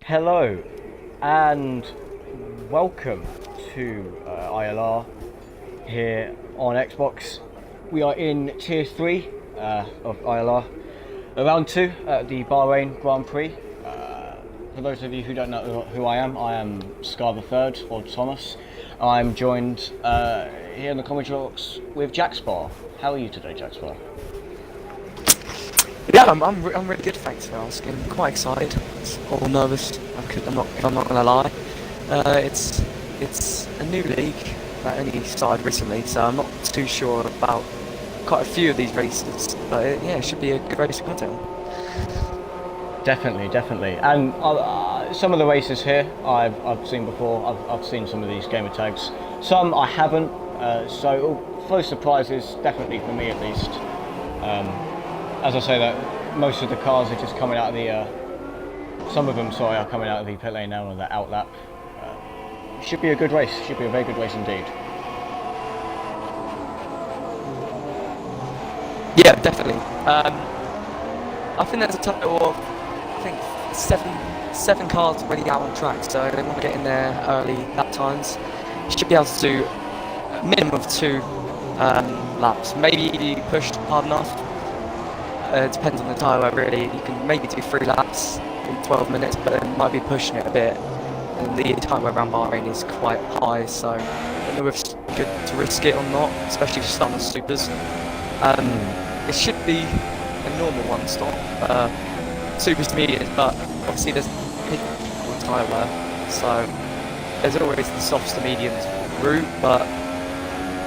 Hello and welcome to ILR here on Xbox. We are in Tier 3 of ILR, round 2 at the Bahrain Grand Prix. For those of you who don't know who I am Scar the Third, or Thomas. I'm joined here in the commentary box with Jackspar. How are you today, Jackspar? Yeah, I'm really good. Thanks for asking. Quite excited. It's all nervous. I'm not gonna lie. It's a new league that only started recently, so I'm not too sure about quite a few of these races. But yeah, it should be a good race to come to. Definitely. And some of the races here I've seen before. I've seen some of these gamer tags. Some I haven't. So first surprises, definitely for me at least. As I say that, most of the cars are just coming out of the. Some of them, sorry, are coming out of the pit lane now on the out lap. Should be a good race. Should be a very good race indeed. Yeah, definitely. I think there's a total of seven cars already out on track, so they want to get in there early lap times. You should be able to do a minimum of 2 laps. Maybe if you pushed hard enough. It depends on the tyre really. You can maybe do 3 laps in 12 minutes, but it might be pushing it a bit. And the time around Bahrain is quite high, so I don't know if it's good to risk it or not, especially if you're starting with supers. It should be a normal one stop. Supers to mediums, but obviously there's people tyre wear, so there's always the softs to mediums route, but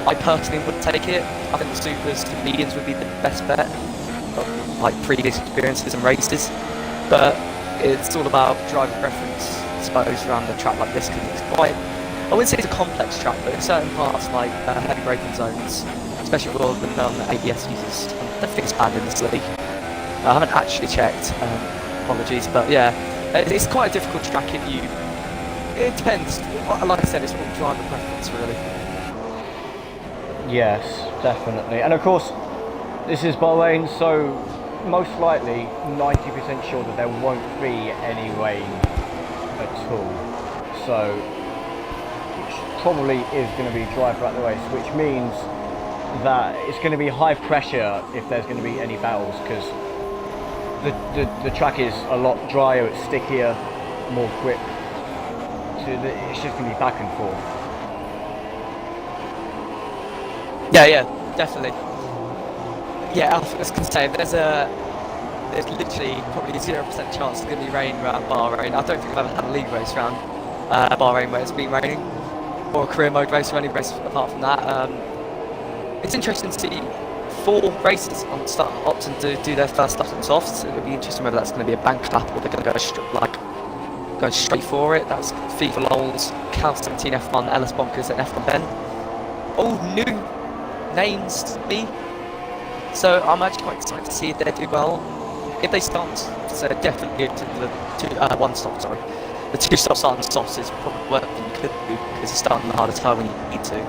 I personally would take it. I think the supers to mediums would be the best bet, of like previous experiences and races, but it's all about driver preference, I suppose, around a track like this, because it's quite, I wouldn't say it's a complex track, but in certain parts like heavy braking zones, especially with all the ABS users, I don't think it's banned in this league. I haven't actually checked, apologies, but yeah, it's quite a difficult track if you, it depends, like I said, it's all driver preference really. Yes, definitely. And of course, this is Bahrain, so most likely 90% sure that there won't be any rain at all. So, which probably is going to be dry throughout the race, which means that it's going to be high pressure if there's going to be any battles, because the track is a lot drier, it's stickier, more grip. So it's just going to be back and forth. Yeah, definitely. Yeah, I was going to say, there's literally probably 0% chance there's going to be rain around Bahrain. I don't think I've ever had a league race around Bahrain where it's been raining, or a career mode race, or any race apart from that. It's interesting to see 4 races on start opting to do their first stuff on softs. It'll be interesting whether that's going to be a bank lap or they're going to go straight for it. That's FIFA Lols, Cal 17 F1, Ellis Bonkers, and F1 Ben. All new names to me, so I'm actually quite excited to see if they do well. If they start, so definitely go to the 1 stop. Sorry, the 2 stops on softs is probably worth than you could do, because you're starting the harder time when you need to.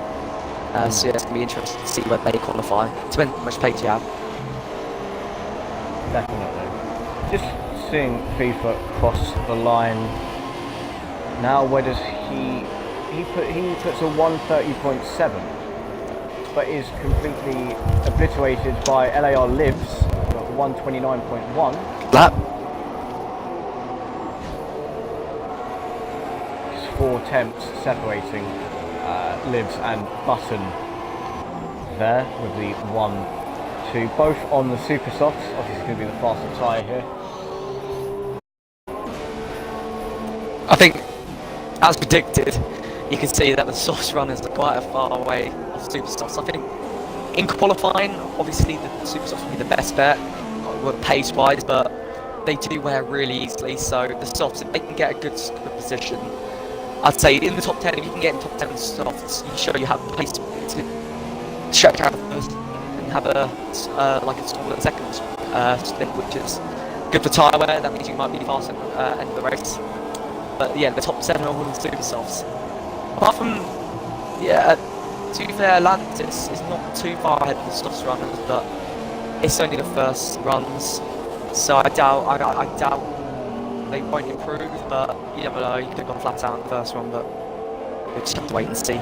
So yeah, it's going to be interesting to see whether they qualify. Depends how much pace you have. Definitely. Just seeing FIFA cross the line now. Where does he puts a 130.7, but is completely obliterated by LAR Lives at 129.1. Lap. Just 4 attempts separating Lives and Button there with the 1-2, both on the super softs. Obviously, it's going to be the faster tyre here. I think, as predicted, you can see that the softs runners are quite a far away off super softs. I think in qualifying, obviously the super softs will be the best bet, pace wise, but they do wear really easily. So the softs, if they can get a good position, I'd say in the top 10, if you can get in top 10 softs, you show you have pace to stretch out first and have a smaller second split, which is good for tyre wear. That means you might be faster at the end of the race. But yeah, the top 7 are all in super softs. Apart from, yeah, to be fair, Atlantis is not too far ahead of the softs runners, but it's only the first runs, so I doubt they won't improve, but you never know. You could have gone flat out in the first one, but we'll just have to wait and see.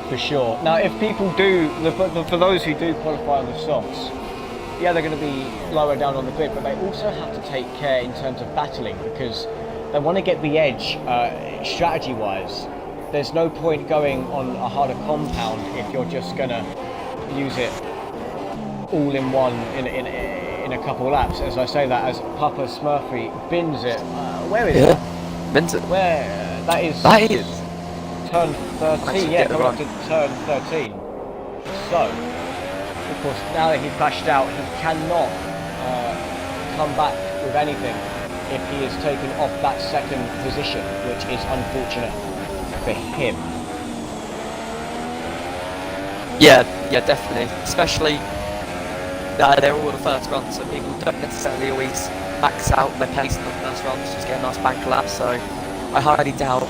For sure. Now, if people do, for those who do qualify on the softs, yeah, they're going to be lower down on the grid, but they also have to take care in terms of battling, because they want to get the edge strategy-wise. There's no point going on a harder compound if you're just going to use it all in one in a couple of laps. As I say that, as Papa Smurfy bins it. Where is it? Bins it. Where? That is turn 13. Yeah, coming up to turn 13. So, of course, now that he's crashed out, he cannot come back with anything if he is taken off that second position, which is unfortunate for him. Yeah, definitely. Especially they're all the first runs, so people don't necessarily always max out their pace in the first runs, just get a nice bank lap. So I highly doubt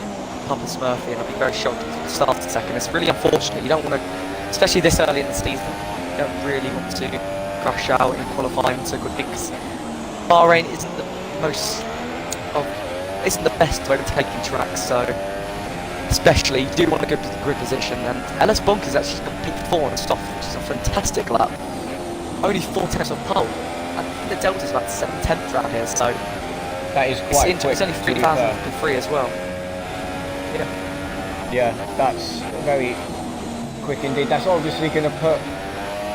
Papa Smurfy, and I'd be very shocked if he started second. It's really unfortunate. You don't want to, especially this early in the season, you don't really want to crash out in qualifying so good, because Bahrain isn't isn't the best way to take in tracks. So especially, you do want a good grid position, and LS Bunkers actually got P4 on soft, which is a fantastic lap. Only 4 tenths on pole. I think the delta's about 7/10 around here, so that is quite quick. It's only 3,003 as well. Yeah, that's very quick indeed. That's obviously going to put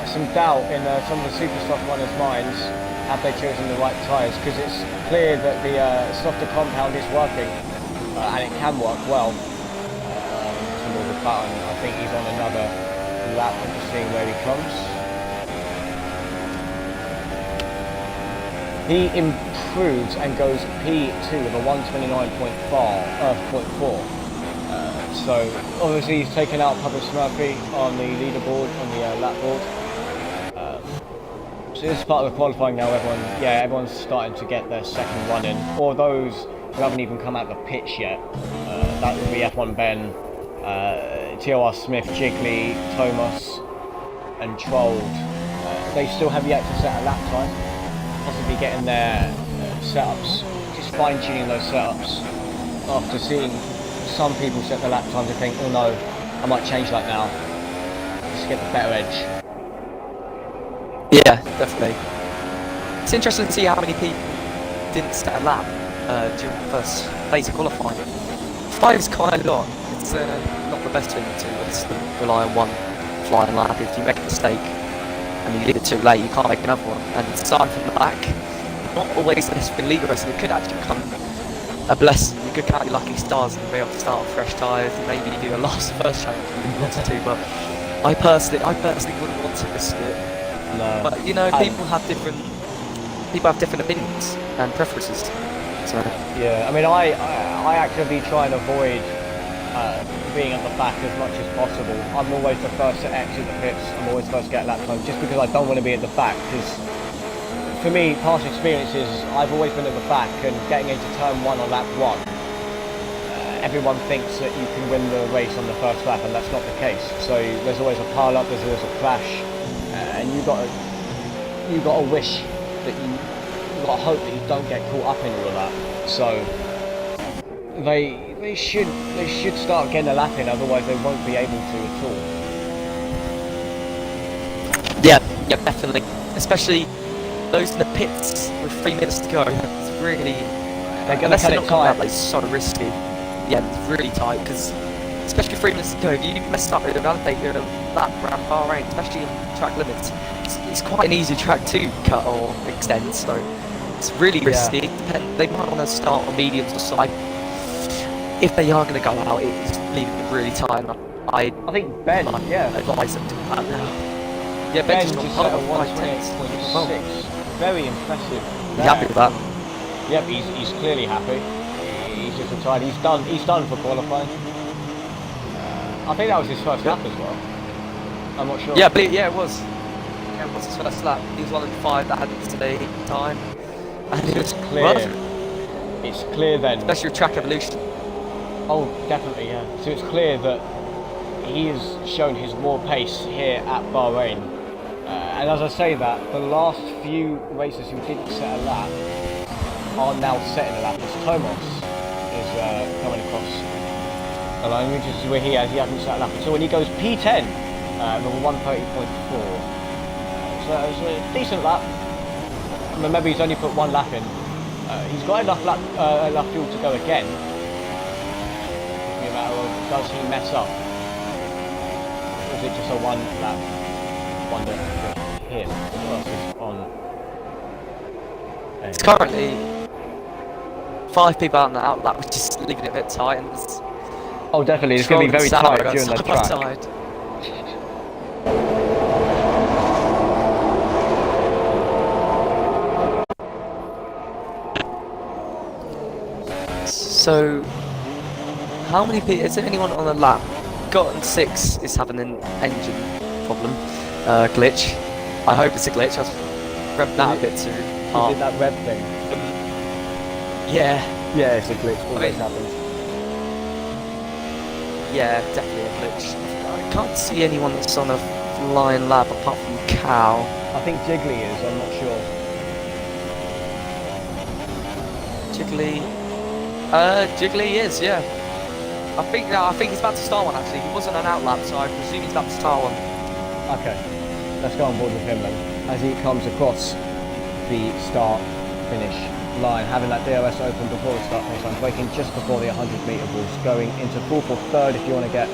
some doubt in some of the super soft runners' minds. Have they chosen the right tyres? Because it's clear that the softer compound is working, and it can work well. The button. I think he's on another lap. I'm just seeing where he comes. He improves and goes P2 with a 129.4. So obviously he's taken out Papa Smurfy on the leaderboard, on the lap board. So this is part of the qualifying now. Everyone's starting to get their second run in, or those who haven't even come out the pitch yet. That would be F1 Ben, TOR Smith, Jiggly, Thomas and Trolled. They still have yet to set a lap time, possibly getting their setups, just fine-tuning those setups after seeing some people set the lap times and think, oh no, I might change that now, just to get the better edge. Yeah, definitely. It's interesting to see how many people didn't set a lap during the first phase of qualifying. 5 is quite a lot. It's not the best thing to do, it's rely on one flying lap. If you make a mistake and you leave it too late, you can't make another one. And starting from the back, not always the best for leader racing. It could actually become a blessing. You could count your lucky stars and be able to start on fresh tyres and maybe do a last first challenge if you wanted to, but I personally wouldn't want to risk it. No. But you know, people have different opinions and preferences. So yeah, I mean, I actively try and avoid being at the back as much as possible. I'm always the first to exit the pits. I'm always first to get lap time, just because I don't want to be at the back. Because for me, past experiences, I've always been at the back, and getting into turn 1 on lap 1, everyone thinks that you can win the race on the first lap, and that's not the case. So there's always a pile up, there's always a crash, and you got to wish that you got to hope that you don't get caught up in all of that. So they should start getting a lap in, otherwise they won't be able to at all. yeah, definitely. Especially those in the pits with 3 minutes to go. It's really, They're going to cut it tight. It's so risky. Yeah, it's really tight, because especially 3 minutes to go, if you mess up, it'll validate your lap around Bahrain, especially in track limits. It's quite an easy track to cut or extend, so it's really risky. They might want to start on mediums or side. If they are going to go out, it's leaving it really tight. I think Ben, advise them to do that now. Yeah, Ben just just set a 128.6. Very impressive. You happy with that? Yep, he's clearly happy. He's just retired. He's done for qualifying. I think that was his first lap as well. I'm not sure. Yeah, it was. Yeah, it was his first lap. He was one of the 5 that had today time. And it's clear. It's clear then. Especially with track evolution. Oh, definitely, yeah. So it's clear that he has shown his raw pace here at Bahrain. And as I say that, the last few racers who didn't set a lap are now setting a lap. As Thomas is coming across the line, which is where he hasn't set a lap. So when he goes P10 with a 1:30.4, so it's a decent lap. Remember, he's only put one lap in. He's got enough fuel to go again. No matter what, does he mess up? Or is it just a one lap wonder for him? What else is on? It's currently 5 people out on the outlap, which is leaving it a bit tight. And Oh, definitely. It's going to be very tight during the track. Side. So, how many people? Is there anyone on the lap? Gotten 6 is having an engine problem, glitch. I hope it's a glitch. I've revved that a bit too hard. Did that rev thing? Yeah. Yeah, it's a glitch. Always happens. Yeah, definitely a glitch. I can't see anyone that's on a flying lap apart from Cow. I think Jiggly is. I'm not sure. Jiggly is, yeah. I think he's about to start one actually. He wasn't an outlap, so I presume he's about to start one. Okay, let's go on board with him then. As he comes across the start-finish line, having that DRS open before the start-finish line, braking just before the 100-metre balls, going into fourth or third if you want to get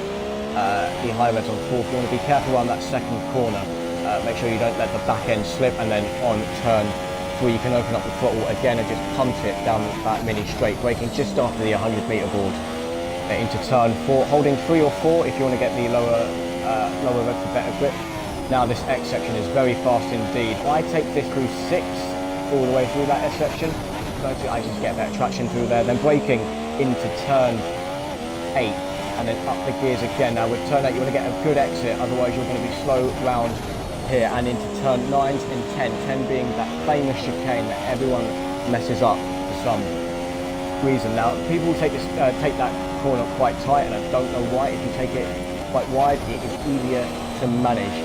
the high revs on fourth. You want to be careful around that second corner. Make sure you don't let the back end slip, and then on turn 3 you can open up the throttle again and just punt it down that mini straight, braking just after the 100-metre board into turn 4, holding 3 or 4 if you want to get the lower rev for better grip. Now this X section is very fast indeed. I take this through 6 all the way through that S section. I just get better traction through there, then braking into turn 8 and then up the gears again. Now with turn 8 you want to get a good exit, otherwise you're going to be slow round here and into turn 9s and 10 being that famous chicane that everyone messes up for some reason. Now people take that corner quite tight, and I don't know why. If you take it quite wide, it is easier to manage.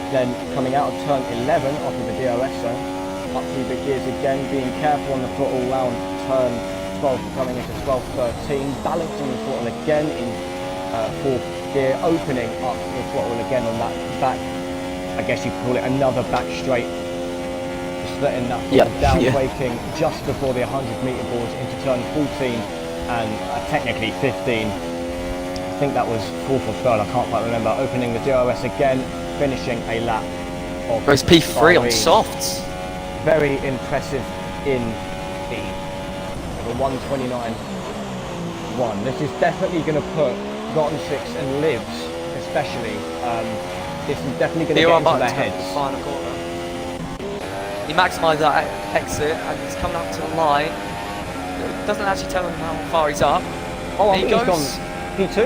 Then coming out of turn 11 after the DRS zone, up through the gears again, being careful on the throttle round turn 12, coming into 12-13, balancing the throttle again in 4th gear, opening up the throttle again on that back, I guess you could call it another back straight, just letting that down, braking just before the 100-metre boards into turn 14 and technically 15. I think that was 4th or 3rd, I can't quite remember. Opening the DRS again, finishing a lap of Goes P3 on softs. Very impressive indeed. Over 1:29.1. This is definitely going to put Gotten 6 and Lives, especially. This is definitely going to get into their heads. Final corner. He maximised that exit and he's coming up to the line. It doesn't actually tell him how far he's up. Oh, I think he's gone P2.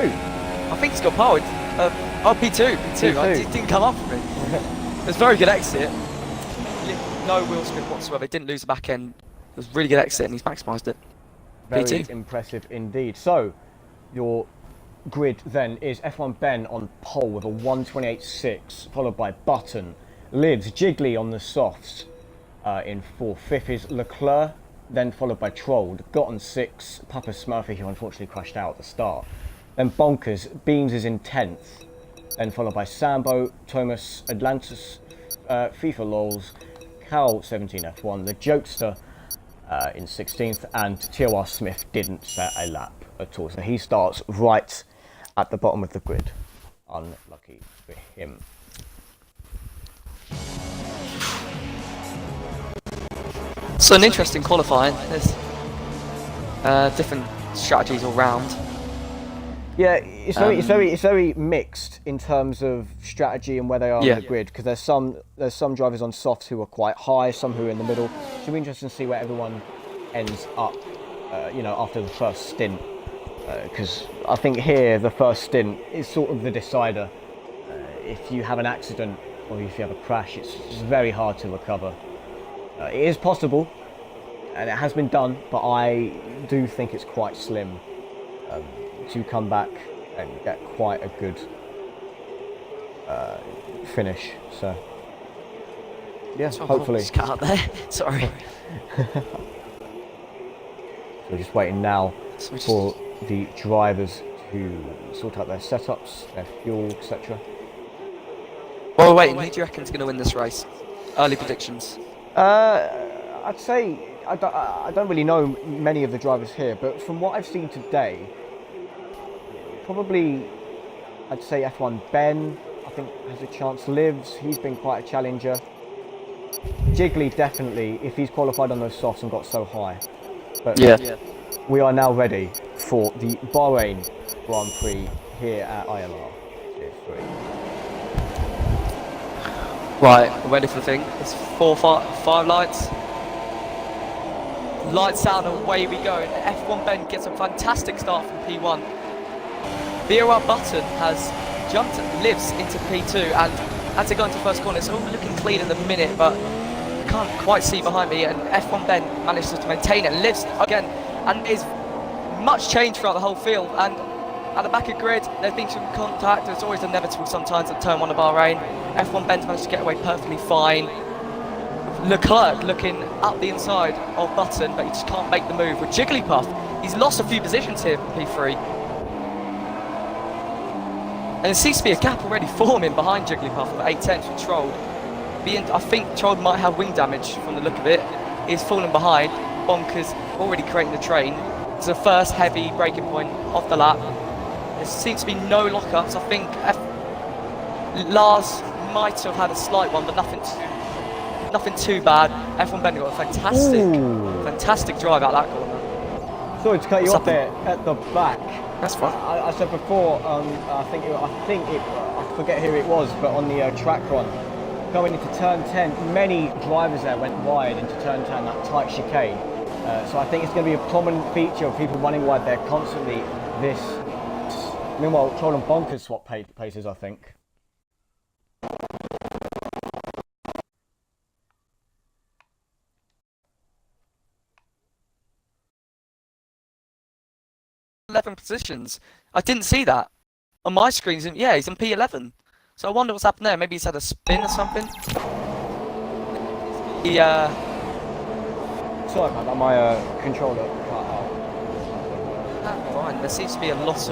I think he's got powered. P2. It didn't come up for me. It was a very good exit. No wheel spin whatsoever. He didn't lose the back end. It was a really good exit and he's maximised it. Very P2. impressive indeed. So, your grid then is F1 Ben on pole with a 1:28.6, followed by Button, Lives, Jiggly on the softs in 4th. 5th is Leclerc, then followed by Trolled, Gotten 6, Papa Smurfy, who unfortunately crashed out at the start. Then Bonkers, Beams is in 10th, then followed by Sambo, Thomas, Atlantis, FIFA Lols, Cal 17 F1, the Jokester in 16th, and TOR Smith didn't set a lap at all, so he starts right at the bottom of the grid. Unlucky for him. So an interesting qualifying. There's different strategies all round. Yeah, it's very mixed in terms of strategy and where they are on the grid, because there's some drivers on softs who are quite high, some who are in the middle. It'll be interesting to see where everyone ends up, after the first stint. Because I think here the first stint is sort of the decider. If you have an accident or if you have a crash, it's very hard to recover. It is possible, and it has been done, but I do think it's quite slim to come back and get quite a good finish. So, yeah, hopefully. Just cut out there. Sorry. So we're just waiting now So we just- for the drivers to sort out their setups, their fuel, etc. Well, wait, who do you reckon's going to win this race? Early predictions. I'd say I don't really know many of the drivers here, but from what I've seen today, probably I'd say F1 Ben, I think has a chance. Lives, he's been quite a challenger. Jiggly definitely, if he's qualified on those softs and got so high. But Yeah. we are now ready for the Bahrain Grand Prix here at ILR Tier 3. Right, we're ready for the thing. It's 5 lights. Lights out and away we go. And F1 Ben gets a fantastic start from P1. BOR Button has jumped Lives into P2, and as they go into first corner, it's all looking clean in the minute, but I can't quite see behind me, and F1 Ben manages to maintain it. Lives again, and is much change throughout the whole field, and at the back of grid, there's been some contact. It's always inevitable sometimes at turn 1 of Bahrain. F1 Ben's managed to get away perfectly fine. Leclerc looking up the inside of Button, but he just can't make the move. With Jigglypuff, he's lost a few positions here from P3. And there seems to be a gap already forming behind Jigglypuff of 8/10 with Troll. I think Troll might have wing damage from the look of it. He's fallen behind. Bonkers already creating the train. It's the first heavy braking point of the lap. There seems to be no lockups. I think Lars might have had a slight one, but nothing too bad. F1 Ben got a fantastic drive out that corner. Sorry to cut you off there at the back. That's fine. I said before, I forget who it was, but on the track run, going into turn 10, many drivers there went wide into turn 10, that tight chicane. So I think it's going to be a prominent feature of people running wide there constantly. Meanwhile, Troll and Bonkers swap paces, I think. Positions. I didn't see that on my screen. Yeah, he's in P11. So I wonder what's happened there. Maybe he's had a spin or something. Sorry about that. My controller cut out. Fine. There seems to be a lot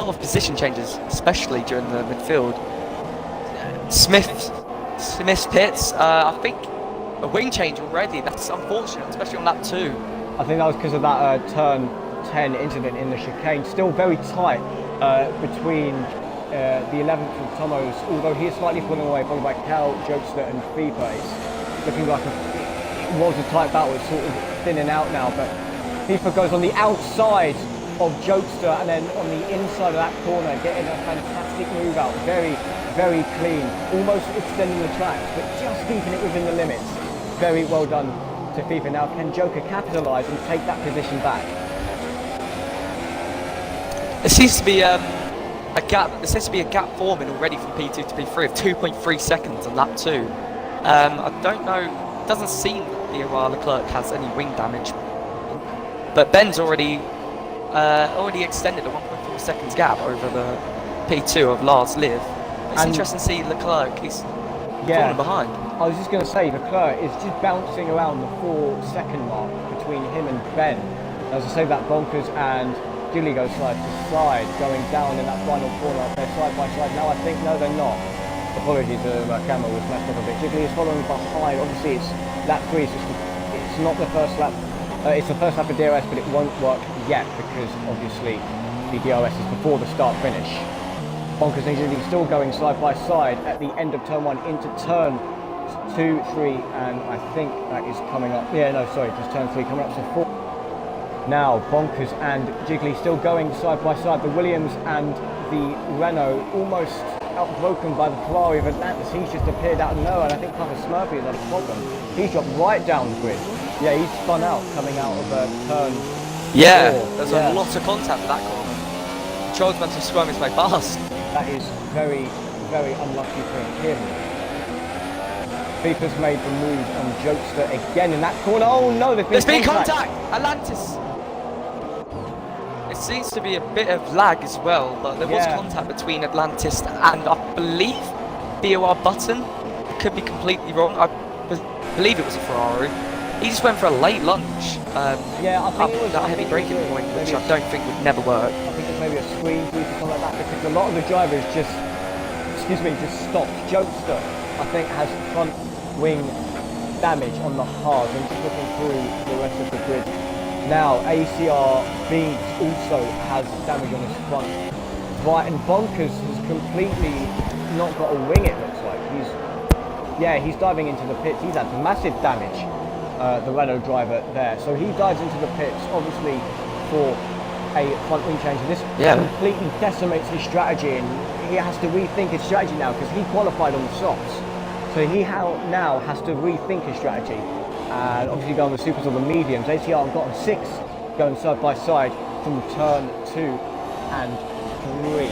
of position changes, especially during the midfield. Smith's pits. I think a wing change already. That's unfortunate, especially on lap 2. I think that was because of that turn 10 incident in the chicane. Still very tight between the 11th and Tomos, although he is slightly pulling away, followed by Cal, Jokester and FIFA. It's looking like it was a tight battle. It's sort of thinning out now, but FIFA goes on the outside of Jokester and then on the inside of that corner, getting a fantastic move out. Very, very clean. Almost extending the tracks, but just keeping it within the limits. Very well done to FIFA. Now can Joker capitalise and take that position back? There seems to be a gap. There seems to be a gap forming already from P2 to P3 of 2.3 seconds on lap 2. I don't know. It doesn't seem that the Leclerc has any wing damage, but Ben's already extended a 1.4 seconds gap over the P2 of Lars Liv. It's interesting to see Leclerc. He's falling behind. I was just going to say, Leclerc is just bouncing around the 4-second mark between him and Ben. As I say, that Bonkers and Gilly go side to side, going down in that final corner. They're side by side now. I think no, they're not. Apologies, my camera was messed up a bit. Jiggly is following behind. Obviously, it's lap 3. It's not the first lap. It's the first lap of DRS, but it won't work yet because obviously the DRS is before the start finish. Bonkers and Jiggly still going side by side at the end of turn 1 into turn 2, 3, and I think that is coming up. Yeah, no, sorry, just turn 3 coming up to 4. Now, Bonkers and Jiggly still going side by side. The Williams and the Renault almost outbroken by the Ferrari of Atlantis. He's just appeared out of nowhere, and I think Papa Smurfy has had a problem. He's dropped right down the grid. Yeah, he's spun out coming out of turn 4. There's a lot of contact at that corner. Troll's meant to squirm his way past. That is very, very unlucky for him. FIFA's made the move on Jokester again in that corner. Oh no, there's been contact! Atlantis! It seems to be a bit of lag as well, but there was contact between Atlantis and I believe BOR Button. Could be completely wrong. I believe it was a Ferrari. He just went for a late lunge. Yeah, I think it was that heavy braking point, which I don't think would never work. I think it's maybe a screen boost or something like that, because a lot of the drivers just stopped. Jokester, I think, has front wing damage on the hard. I'm just looking through the rest of the grid now. ACR Beans also has damage on his front right, and Bonkers has completely not got a wing, it looks like. He's diving into the pits. He's had massive damage, the Renault driver there. So he dives into the pits, obviously for a front wing change. This completely decimates his strategy, and he has to rethink his strategy now, because he qualified on the softs. So he now has to rethink his strategy and obviously go on the supers or the mediums. ACR have gotten 6 going side by side from turn 2 and 3.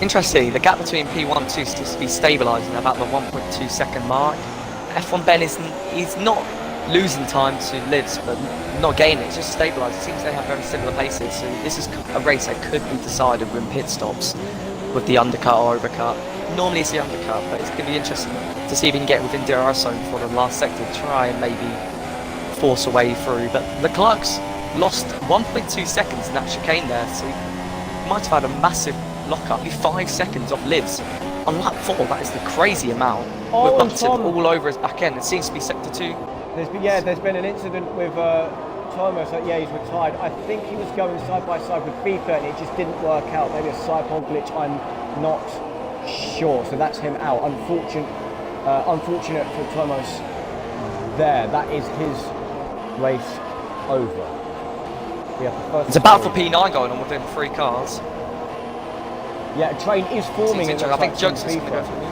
Interesting, the gap between P1 and 2 seems to be stabilising about the 1.2 second mark. F1 Ben he's not losing time to Lives, but not gaining, it's just stabilised. It seems they have very similar paces, so this is a race that could be decided with pit stops with the undercut or overcut. Normally it's the undercut, but it's going to be interesting to see if he can get within DRS zone for the last sector, try and maybe force a way through. But Leclerc's lost 1.2 seconds in that chicane there, so he might have had a massive lock-up, 5 seconds off Lives. On lap 4, that is the crazy amount. With Button all over his back end. It seems to be sector 2. There's been an incident with Thomas. He's retired. I think he was going side by side with FIFA, and it just didn't work out. Maybe a sidepod glitch. I'm not sure. So that's him out. Unfortunate for Thomas there. That is his race over. It's a battle for P9 going on within 3 cars. Yeah, a train is forming. I think Jugs is going to go for me.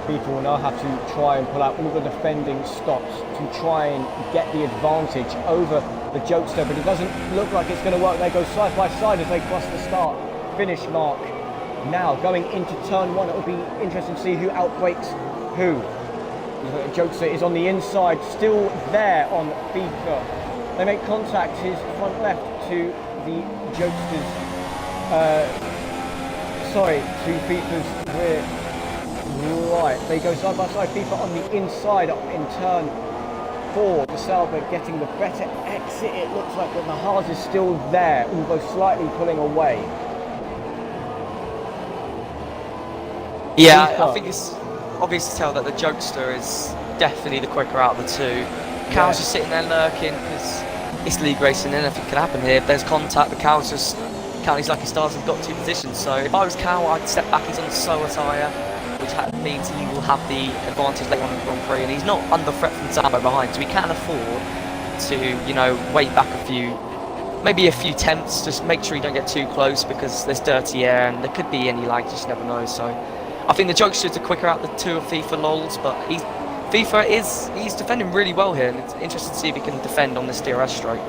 People will now have to try and pull out all the defending stops to try and get the advantage over the Jokester, but it doesn't look like it's going to work. They go side by side as they cross the start-finish mark. Now, going into turn 1, it will be interesting to see who outbreaks who. Jokester is on the inside, still there on FIFA. They make contact, his front left to the Jokester's, to FIFA's rear right. They go side by side, FIFA on the inside in turn 4. The Sauber getting the better exit, it looks like, but the Haas is still there, although slightly pulling away. Yeah, I think it's obvious to tell that the Jokester is definitely the quicker out of the 2. Cow's just sitting there lurking because it's league racing, anything can happen here. If there's contact, the Cow's just counting his lucky stars and got 2 positions. So if I was Cow, I'd step back. He's on the slower tyre, which means he will have the advantage later on in the Grand Prix, and he's not under threat from Zabo behind, so he can afford to, wait back maybe a few tenths, just make sure you don't get too close because there's dirty air and there could be any lag, just never know. So I think the Jokesters are quicker out the 2 of FIFA lols, but he's defending really well here, and it's interesting to see if he can defend on this DRS straight.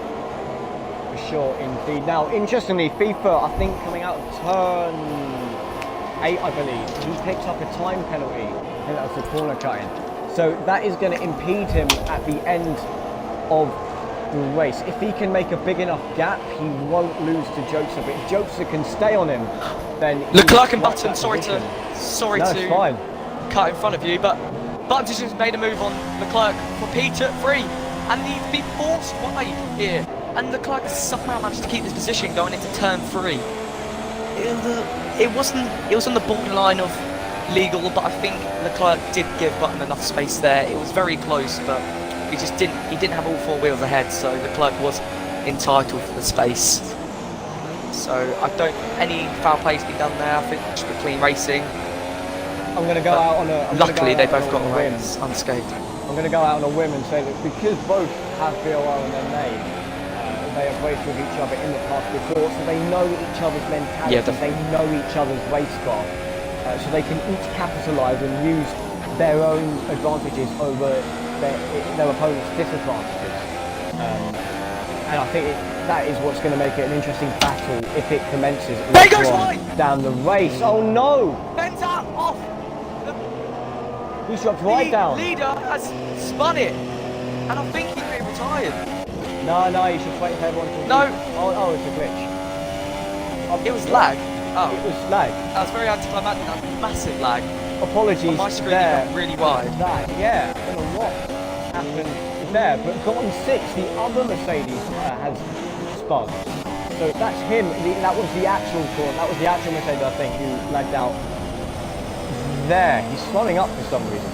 For sure, indeed. Now, interestingly, FIFA, I think coming out of turn 8, I believe, he picked up a time penalty. I think that was the corner cutting. So that is going to impede him at the end of the race. If he can make a big enough gap, he won't lose to Jokester. But if Jokester can stay on him, then Leclerc and Button, sorry to fine. cut in front of you, but Button just made a move on Leclerc for P3, and he's been forced wide here. And Leclerc has somehow managed to keep this position going into turn 3. It was on the borderline of legal, but I think Leclerc did give Button enough space there. It was very close, but he didn't have all 4 wheels ahead, so Leclerc was entitled for the space. So any foul play's been done there. I think it should be clean racing. I'm going to go out on a... Luckily, they both got away unscathed. I'm going to go out on a whim and say that because both have VOR in their name, they have raced with each other in the past before, so they know each other's mentality, they know each other's race car, so they can each capitalise and use their own advantages over their opponent's disadvantages. And I think that is what's going to make it an interesting battle if it commences later on down the race. Oh no! Ben's out off! He's dropped right down. The leader has spun it, and I think he may be retired. No, you should wait for everyone to... No! Oh, it's a glitch. It was lag. Oh. It was lag. That was very anticlimactic. That was massive lag. Apologies On my screen, there. it went really wide. That, yeah, I don't know what happened there, but got on 6, the other Mercedes has spun. So that's him, that was the actual corner, that was the actual Mercedes, I think, who lagged out there. He's slowing up for some reason.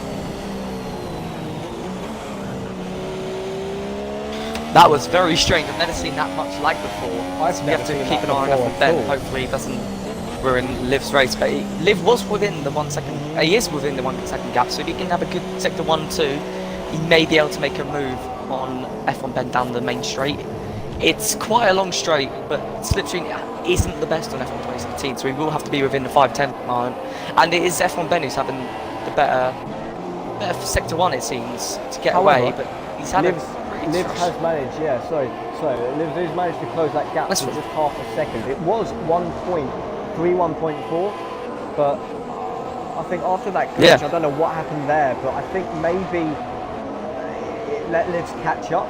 That was very strange. I've never seen that much lag before. I've You have to keep an eye on F1 Ben. Hopefully he doesn't ruin Liv's race. But Liv was within the 1 second. He is within the 1 second gap. So if he can have a good sector 1-2, he may be able to make a move on F1 Ben down the main straight. It's quite a long straight, but slipstream isn't the best on F1 2017. So he will have to be within the 5-10 line. And it is F1 Ben who's having the better sector 1, it seems, to get away. But he's had Liv has managed, Liv has managed to close that gap for just half a second. It was 1.3, 1.4, but I think after that glitch, I don't know what happened there, but I think maybe it let Liv's catch up.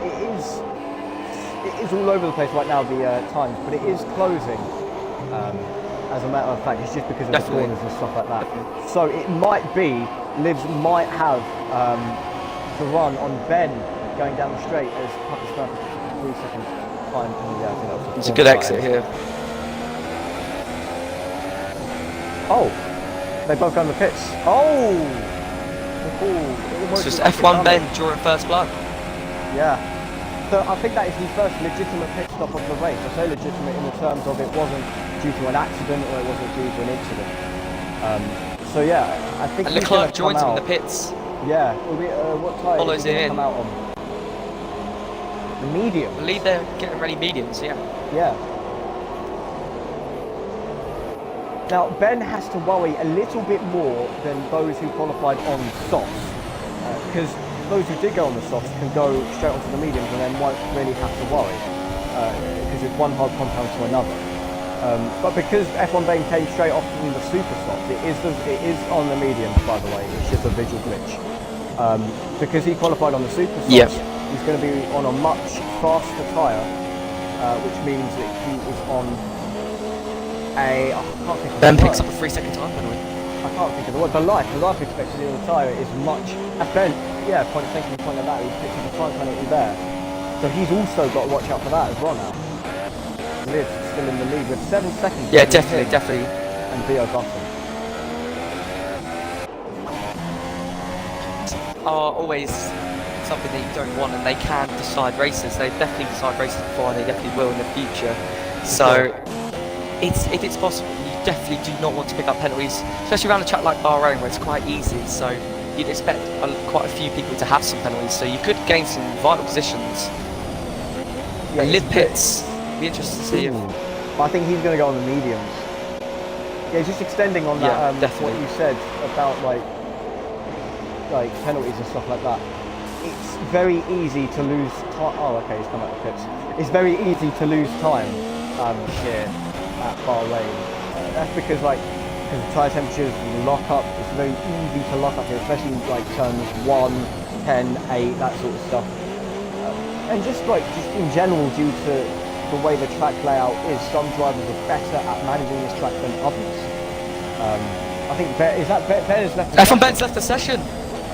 It is all over the place right now, the times, but it is closing. As a matter of fact, it's just because of the corners and stuff like that. So it might be, Liv's might have the run on Ben going down the straight as Pakistan 3 seconds time. Yeah, I think that was it's a good exit here. Oh, they both go in the pits. Oh, It's just F1 Ben during first blood. Yeah. So I think that is the first legitimate pit stop of the race. I say legitimate in the terms of it wasn't due to an accident or it wasn't due to an incident. So yeah, I think. And Leclerc joins him in the pits. Yeah. What tyre follows is he in. Come out on? The medium. I believe they're getting ready mediums, yeah. Yeah. Now, Ben has to worry a little bit more than those who qualified on softs. Because those who did go on the softs can go straight onto the mediums and then won't really have to worry. Because it's one hard compound to another. But because F1 Ben came straight off from the super soft, it is on the mediums, by the way. It's just a visual glitch. Because he qualified on the super soft, he's going to be on a much faster tyre, which means that he is on a... I can't think of Ben the picks word. up a 3 second time penalty. I can't think of the word. The life expectancy on the tyre is much... Ben, yeah, point of that, he's picked up a time penalty there. So he's also got to watch out for that as well now. Liv's still in the lead with 7 seconds. Yeah, definitely. And Theo Button. Are always something that you don't want, and they can decide races. They definitely decide races before, and they definitely will in the future. So, if it's possible, you definitely do not want to pick up penalties, especially around a track like Bahrain where it's quite easy. So you'd expect quite a few people to have some penalties. So you could gain some vital positions. Yeah, and Liv pits. Be interested to see if. I think he's going to go on the mediums. Yeah, just extending on that. What you said about like penalties and stuff like that. It's very easy to lose time. Oh, okay, he's come out of the pits. It's very easy to lose time here at Bahrain. That's because because the tyre temperatures lock up. It's very easy to lock up here, especially like turns 1, 10, 8, that sort of stuff. And just in general, due to the way the track layout is, some drivers are better at managing this track than others. I think Ben has left. F1 Ben's left the session.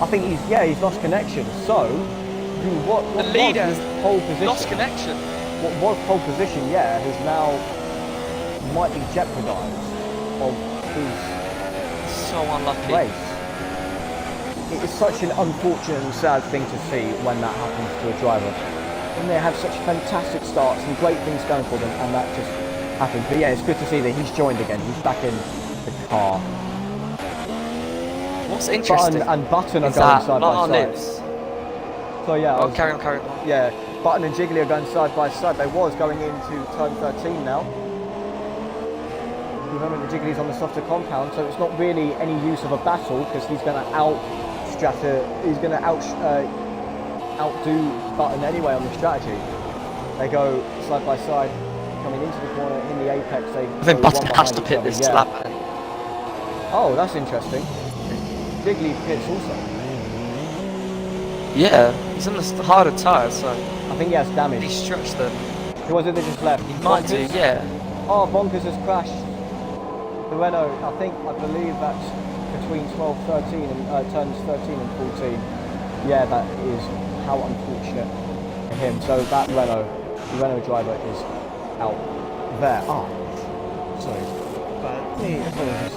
I think he's lost connection. So, what the leader was pole position? Lost connection. What was pole position? Yeah, has now might be jeopardised of his so unlucky race. It is such an unfortunate and sad thing to see when that happens to a driver. When they have such fantastic starts and great things going for them, and that just happens. But yeah, it's good to see that he's joined again. He's back in the car. What's interesting Button are going side by side. So yeah, carry on. Yeah, Button and Jiggly are going side by side. They was going into turn 13 now. Remember, the Jiggly's on the softer compound, so it's not really any use of a battle because he's going to outdo Button anyway on the strategy. They go side by side, coming into the corner in the apex. I think Button has to pit this lap. Oh, that's interesting. Jiggly pits also. Yeah, he's on the harder tyre, so I think he has damage. He stretched them. Who was it that just left? He might do, yeah. Oh, Bonkers has crashed. the Renault, I believe that's between 12, 13 and turns 13 and 14. Yeah, that is how unfortunate for him. So that the Renault driver is out there. Ah, sorry. But apologies.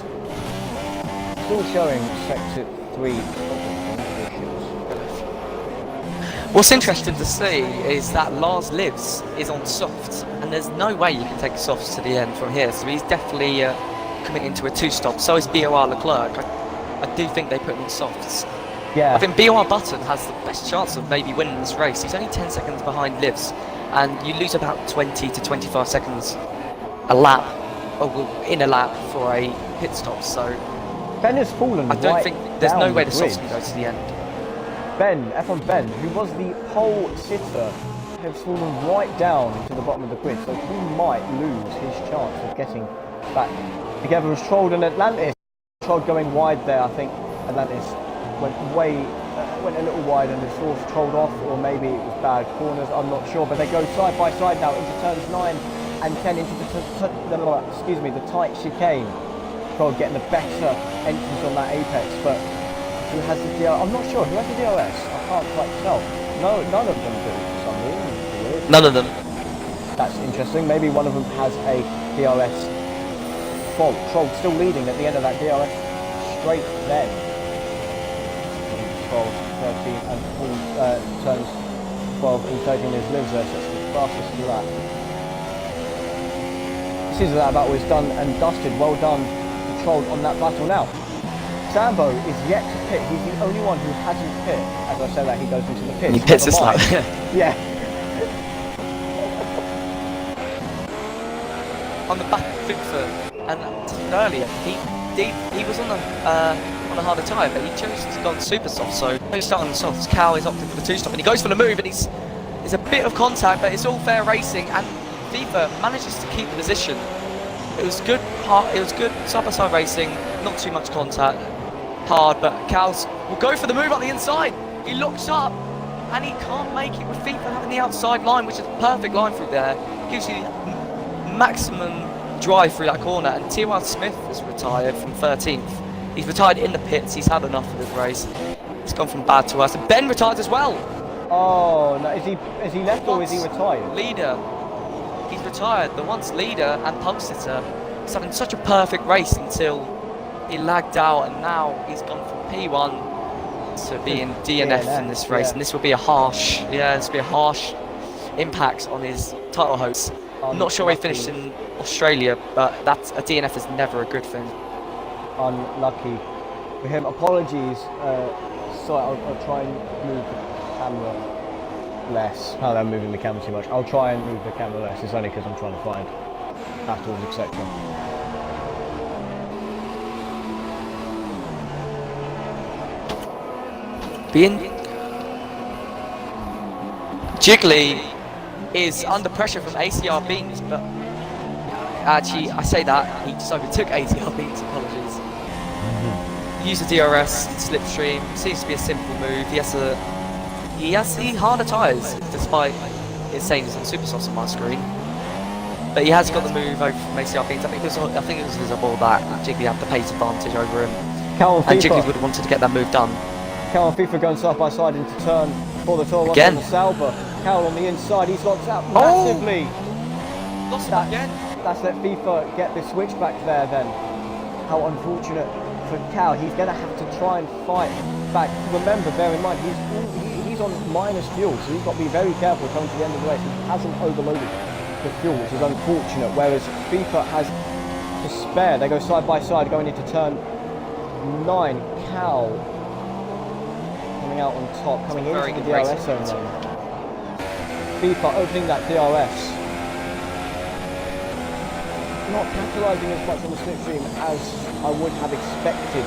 Still showing sector 3. What's interesting to see is that Lars Lives is on softs, and there's no way you can take softs to the end from here, so he's definitely committing to a 2-stop. So is BOR Leclerc. I do think they put him on softs. Yeah. I think BOR Button has the best chance of maybe winning this race. He's only 10 seconds behind Lives, and you lose about 20 to 25 seconds a lap, or in a lap for a pit stop, so Ben has fallen. I don't think there's no way the softs can go to the end. Ben, F1 Ben, who was the pole sitter, has fallen right down into the bottom of the grid, so he might lose his chance of getting back together as Trolled and Atlantis. Trolled going wide there, I think Atlantis went a little wide and the source trolled off, or maybe it was bad corners, I'm not sure, but they go side by side now into turns 9 and 10 into the tight chicane. Trolled getting the better entrance on that apex, but who has the DRS? I'm not sure. Who has the DRS? I can't quite tell. No, none of them do for some reason. None of them. That's interesting. Maybe one of them has a DRS fault. Troll still leading at the end of that DRS straight then. 12, 13 and turns 12 and 13 is Lives there, so it's the fastest lap. This is that battle is done and dusted. Well done to Troll on that battle now. Sambo is yet to pit. He's the only one who hasn't pit. As I say that, he goes into the pit. He pits this lap. Yeah. On the back of FIFA, and earlier he was on a harder tyre, but he chose to go on super soft. So no start on softs. Cal is opting for the 2-stop, and he goes for the move, and there's a bit of contact, but it's all fair racing, and FIFA manages to keep the position. It was good side by side racing, not too much contact. Hard, but Cals will go for the move on the inside. He looks up and he can't make it with FIFA having the outside line, which is a perfect line through there. Gives you maximum drive through that corner. And T.Y. Smith is retired from 13th. He's retired in the pits. He's had enough of this race. It's gone from bad to worse. And Ben retired as well. Oh no! Is he left or is he retired? Leader. He's retired. The once leader and pump sitter. He's having such a perfect race until he lagged out, and now he's gone from P1 to being DNF in this race, and this will be a harsh impact on his title hopes. I'm not sure where he finished in Australia, but a DNF is never a good thing. Unlucky for him. Apologies. So I'll try and move the camera less. Oh, I'm moving the camera too much. I'll try and move the camera less. It's only because I'm trying to find battles, etc. Jiggly is under pressure from ACR Beans, but actually I say that he just overtook ACR Beans. Apologies. He used the DRS slipstream. Seems to be a simple move. He has harder tyres, despite it saying he's on super softs on my screen. But he has got the move over from ACR Beans. I think it was visible that Jiggly had the pace advantage over him, and Jiggly would have wanted to get that move done. Cal and FIFA going side by side into turn for the tour again. On the Sauber. Cal on the inside, he's locked out massively. Lost him again. That's let FIFA get the switch back there then. How unfortunate for Cal. He's going to have to try and fight back. Remember, bear in mind, he's on minus fuel, so he's got to be very careful coming to the end of the race. He hasn't overloaded the fuel, which is unfortunate, whereas FIFA has to spare. They go side by side going into turn 9. Cal coming out on top, coming into the DRS zone then. FIFA opening that DRS. Not capitalising as much on the slipstream as I would have expected.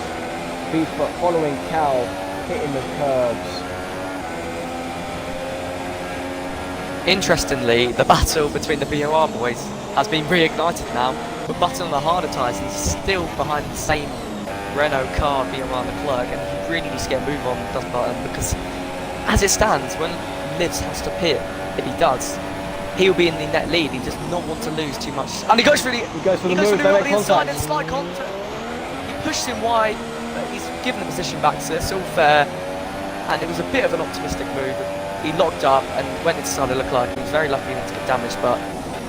FIFA following Cal, hitting the curbs. Interestingly, the battle between the BOR boys has been reignited now, but Button on the harder tyres and still behind the same Renault car, BOR Leclerc, and he really needs to get a move on, does Button, because as it stands, when Lives has to pit, if he does, he'll be in the net lead. He does not want to lose too much. And he goes for the move, on the inside and slight contact. He pushes him wide, but he's given the position back, so it's all fair. And it was a bit of an optimistic move. He locked up, and when it started to look like he was very lucky not to get damaged, but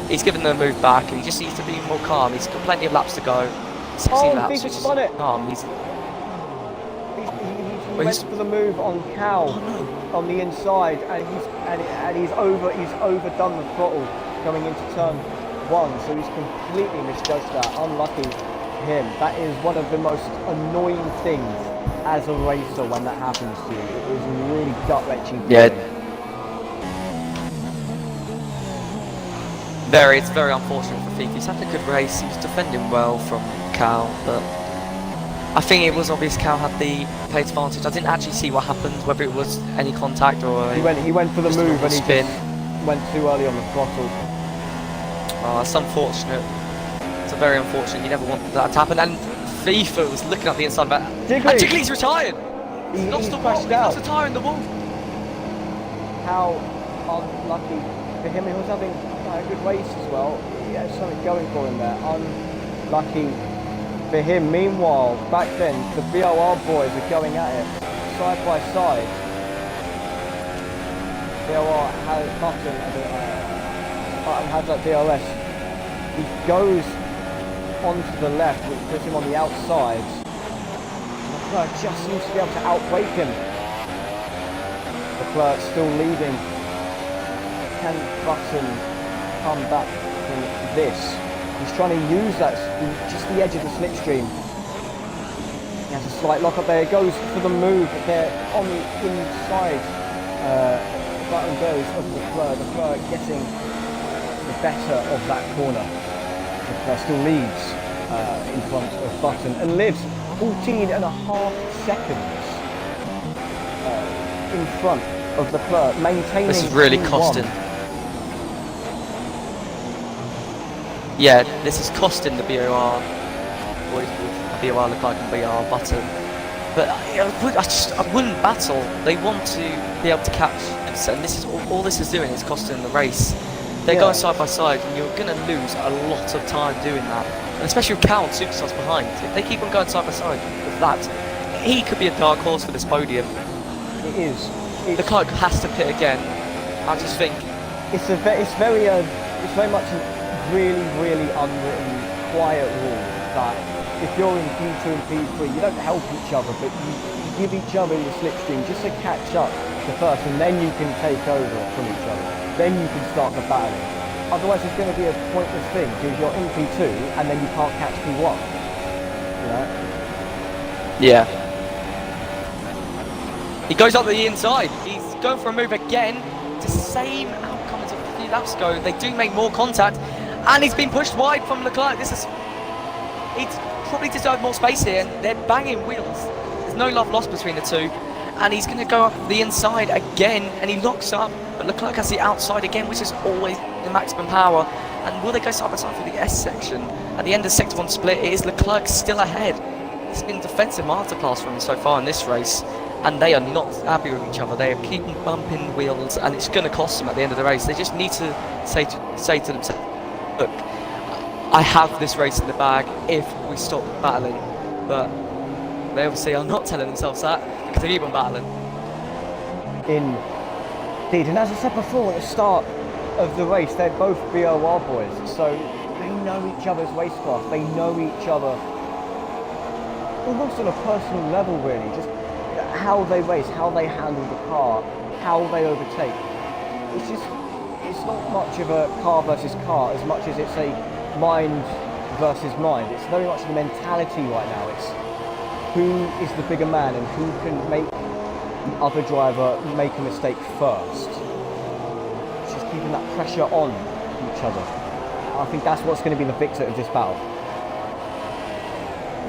he's given the move back, and he just needs to be more calm. He's got plenty of laps to go. 16 laps. He's spun it. Calm. He went for the move on Cal on the inside, and he's overdone the throttle coming into turn 1, so he's completely misjudged that. Unlucky him. That is one of the most annoying things as a racer when that happens to you. It is really gut-wrenching. Yeah. It's very unfortunate for Fifi. He's had a good race. He was defending well from Cal, but I think it was obvious Cal had the pace advantage. I didn't actually see what happened, whether it was any contact or he went for the move and he just went too early on the throttle. Oh, that's unfortunate. It's very unfortunate. You never want that to happen. And FIFA was looking at the inside of that. And Jiggly's retired. He's lost the wall. He lost the tyre in the wall. How unlucky for him. He was having a good race as well. He had something going for him there. Unlucky for him. Meanwhile, back then, the BOR boys are going at it side by side. BOR has Button has that DRS. He goes onto the left, which puts him on the outside. Leclerc just seems to be able to outbrake him. Leclerc still leading. Can Button come back from this? He's trying to use that, just the edge of the slipstream. He has a slight lock up there. He goes for the move there on the inside. Button goes of Leclerc. Leclerc getting the better of that corner. Leclerc still leads in front of Button and lives 14.5 seconds in front of Leclerc, maintaining. This is really costing. Yeah, this is costing the BOR boys, BOR Leclerc and BOR Button. But I wouldn't battle. They want to be able to catch, and this is all this is doing is costing the race. They're going side by side, and you're going to lose a lot of time doing that. And especially with Cal and Superstars behind. If they keep on going side by side with that, he could be a dark horse for this podium. It is. Leclerc has to pit again. I just think it's very much a really unwritten, quiet rule that if you're in P2 and P3, you don't help each other, but you give each other the slipstream just to catch up the first, and then you can take over from each other. Then you can start the battling. Otherwise it's going to be a pointless thing because you're in P2 and then you can't catch P1. You know? Yeah. He goes up the inside. He's going for a move again. It's the same outcome as a few laps ago. They do make more contact. And he's been pushed wide from Leclerc. He's probably deserved more space here. And they're banging wheels. There's no love lost between the two. And he's going to go up the inside again. And he locks up. But Leclerc has the outside again, which is always the maximum power. And will they go side by side for the S section? At the end of Sector 1 split, it is Leclerc still ahead. It's been defensive masterclass from him so far in this race. And they are not happy with each other. They are keeping bumping wheels, and it's going to cost them at the end of the race. They just need to say to themselves, look, I have this race in the bag if we stop battling. But they obviously are not telling themselves that because they keep on battling. Indeed, and as I said before at the start of the race, they're both BOR boys, so they know each other's racecraft. They know each other almost on a personal level, really. Just how they race, how they handle the car, how they overtake. It's not much of a car versus car as much as it's a mind versus mind. It's very much the mentality right now. It's who is the bigger man and who can make the other driver make a mistake first. It's just keeping that pressure on each other. I think that's what's going to be the victor of this battle.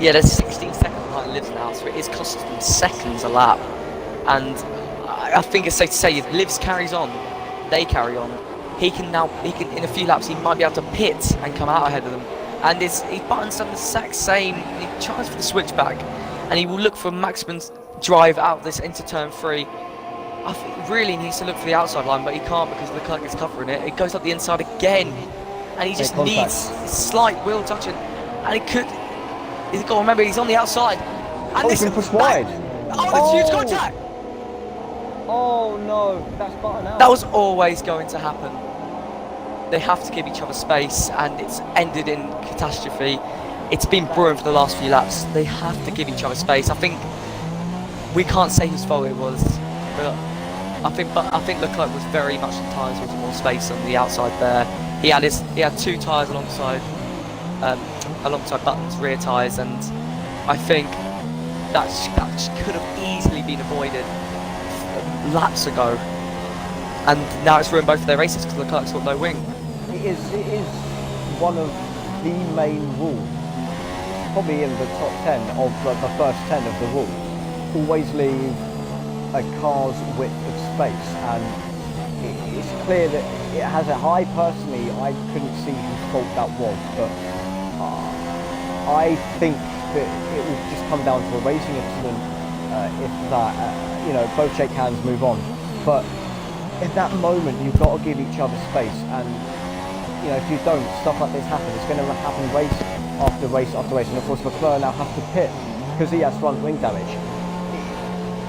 Yeah, there's 16 seconds behind Livs now, so it is costing them seconds a lap. And I think it's safe to say if Livs carries on, they carry on. He can in a few laps, he might be able to pit and come out ahead of them. And Button's done the exact same. He tries for the switchback, and he will look for maximum drive out of this into turn 3. I think really needs to look for the outside line, but he can't because Leclerc is covering it. It goes up the inside again, and he just needs slight wheel touching, and he could. He's got to remember he's on the outside. And he's been pushed wide. Oh, that's huge contact! Oh no, that's button out. That was always going to happen. They have to give each other space, and it's ended in catastrophe. It's been brewing for the last few laps. They have to give each other space. I think we can't say whose fault it was, but I think Leclerc was very much in tyres with more space on the outside there. He had 2 tyres alongside Button's rear tyres, and I think that could have easily been avoided laps ago. And now it's ruined both of their races because Leclerc's got no wing. It is one of the main rules, probably in the top 10 of the first 10 of the rules. Always leave a car's width of space, and it's clear that it has a high. Personally, I couldn't see whose fault that was, but I think that it will just come down to a racing incident if that, both shake hands, move on. But at that moment, you've got to give each other space, and if you don't, stuff like this happens. It's going to happen race after race after race, and of course Leclerc now has to pit because he has front wing damage.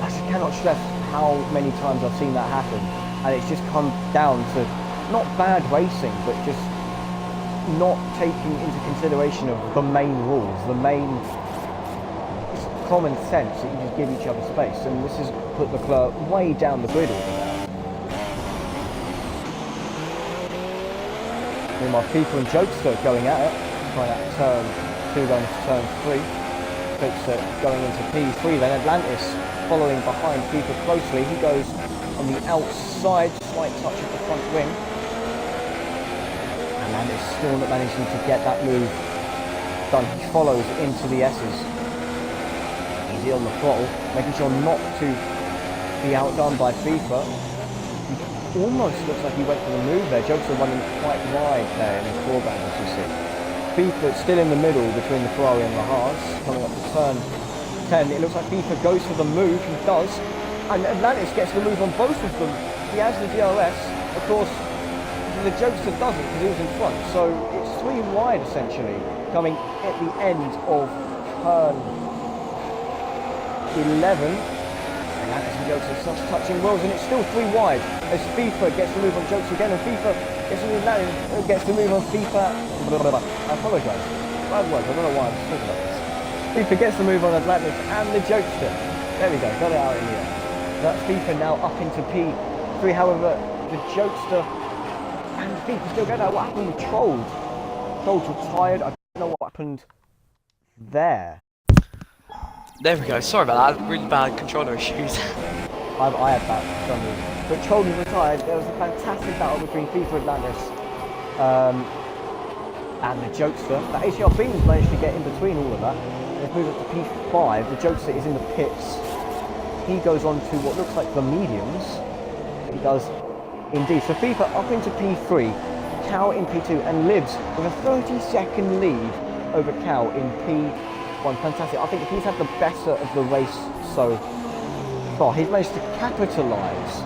I just cannot stress how many times I've seen that happen, and it's just come down to not bad racing, but just not taking into consideration of the main rules, the main common sense that you just give each other space, and this has put Leclerc way down the grid over there. Meanwhile, FIFA and Jokester going at it, trying at turn 2 going to turn 3. Jokester going into P3, then Atlantis following behind FIFA closely. He goes on the outside, slight touch of the front wing. Atlantis still not managing to get that move done. He follows into the S's. Easy on the throttle, making sure not to be outdone by FIFA. Almost looks like he went for the move there. Jokester running quite wide there in the foreground, as you see. FIFA still in the middle between the Ferrari and the Haas, coming up to turn 10. It looks like FIFA goes for the move, he does, and Atlantis gets the move on both of them. He has the DRS, of course, the Jokester doesn't because he was in front, so it's 3 wide essentially, coming at the end of turn 11. Atlantis and Jokester just touching wheels, and it's still 3 wide as FIFA gets the move on Jokester again, and FIFA gets the move on FIFA. I apologise. Bad words, I don't know why I'm talking about this. FIFA gets the move on Atlantis and the Jokester. There we go, got it out in the air. That's FIFA now up into P3, however, the Jokester and FIFA still get out. What happened with Trolls? Trolls retired, I don't know what happened there. There we go, sorry about that, really bad controller issues. I had that for some reason. But Trolls retired. There was a fantastic battle between FIFA Atlantis and the Jokester. The HRB has managed to get in between all of that. They've moved up to P5. The Jokester is in the pits. He goes on to what looks like the mediums. He does indeed. So FIFA up into P3, Cow in P2, and Libs with a 30-second lead over Cow in P1. Fantastic. I think if he's had the better of the race so far, he's managed to capitalise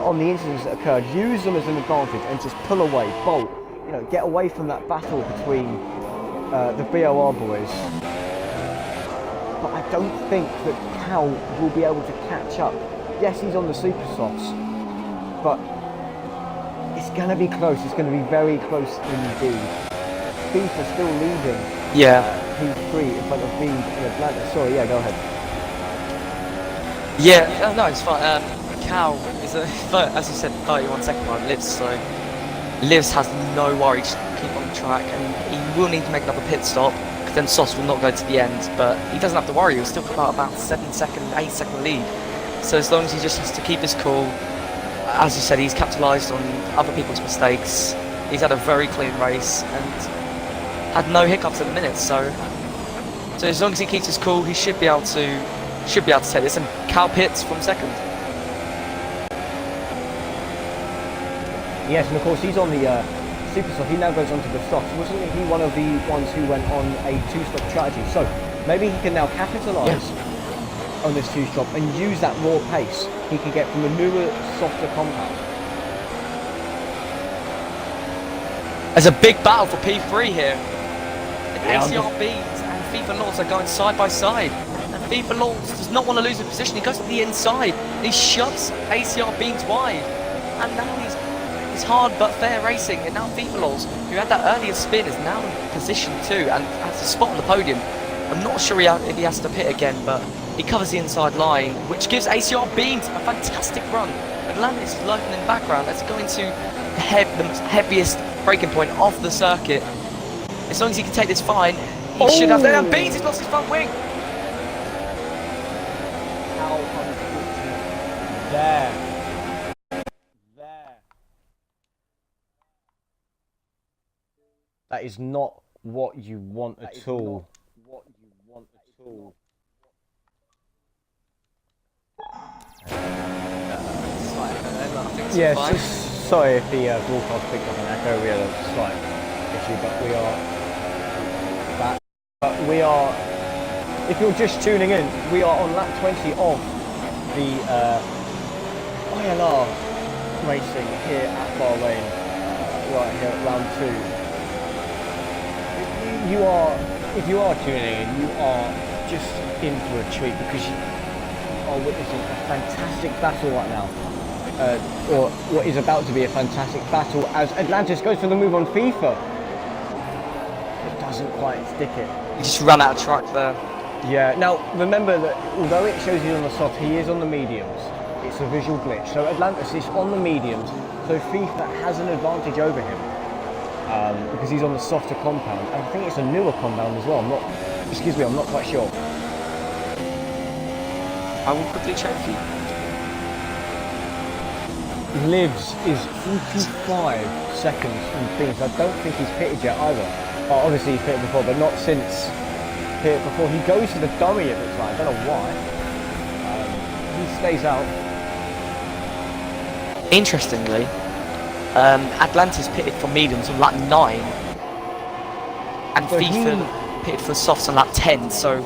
on the incidents that occurred, use them as an advantage, and just pull away, bolt, get away from that battle between the BOR boys. But I don't think that Cow will be able to catch up. Yes, he's on the super softs, but it's going to be close. It's going to be very close indeed. FIFA still leading. P3 in front of Beam in Atlanta. Sorry, yeah, go ahead. Yeah, no, it's fine. Cow is, as you said, 31 second behind Livs, so Livs has no worries to keep on the track, and he will need to make another pit stop, because then Sauce will not go to the end, but he doesn't have to worry. He'll still come out about 8 second lead. So as long as he just has to keep his cool, as you said, he's capitalised on other people's mistakes. He's had a very clean race and had no hiccups at the minute. So as long as he keeps his cool, he should be able to take this. And Cow pits from second. Yes, and of course he's on the super soft. He now goes on to the softs. Wasn't he one of the ones who went on a 2-stop strategy? So maybe he can now capitalise on this two-stop and use that raw pace he can get from a newer, softer compound. There's a big battle for P3 here. Yeah, ACRBs and FIFA Laws are going side by side. And FIFA Laws does not want to lose a position. He goes to the inside. He shoves ACR Beans wide. And now he's hard but fair racing. And now FIFA Laws, who had that earlier spin, is now in position 2 and has a spot on the podium. I'm not sure if he has to pit again, but he covers the inside line, which gives ACR Beans a fantastic run. Atlantis is lurking in the background. Let's go into the heaviest braking point of the circuit. As long as he can take this fine, he should have. And Beans, he's lost his front wing. How unfortunate. There. That is not what you want at all. Yeah, sorry if the broadcast picked up an echo. We had a slight issue, but we are back. But we are, if you're just tuning in, we are on lap 20 of the ILR racing here at Bahrain, right here at round 2. You are, if you are tuning in, you are just in for a treat because you are witnessing a fantastic battle right now. Or what is about to be a fantastic battle as Atlantis goes for the move on FIFA. It doesn't quite stick it. He just ran out of track there. Yeah, now remember that although it shows he's on the soft, he is on the mediums. It's a visual glitch. So Atlantis is on the mediums, so FIFA has an advantage over him. Because he's on the softer compound. And I think it's a newer compound as well. I'm not quite sure. I will quickly check for you. Lives is 45 seconds from things. I don't think he's pitted yet either. Oh, obviously he's pitted before, but not since pitted before. He goes to the dummy at the time. I don't know why. He stays out. Interestingly, Atlantis pitted for mediums on lap 9, and So FIFA pitted for softs on lap 10. So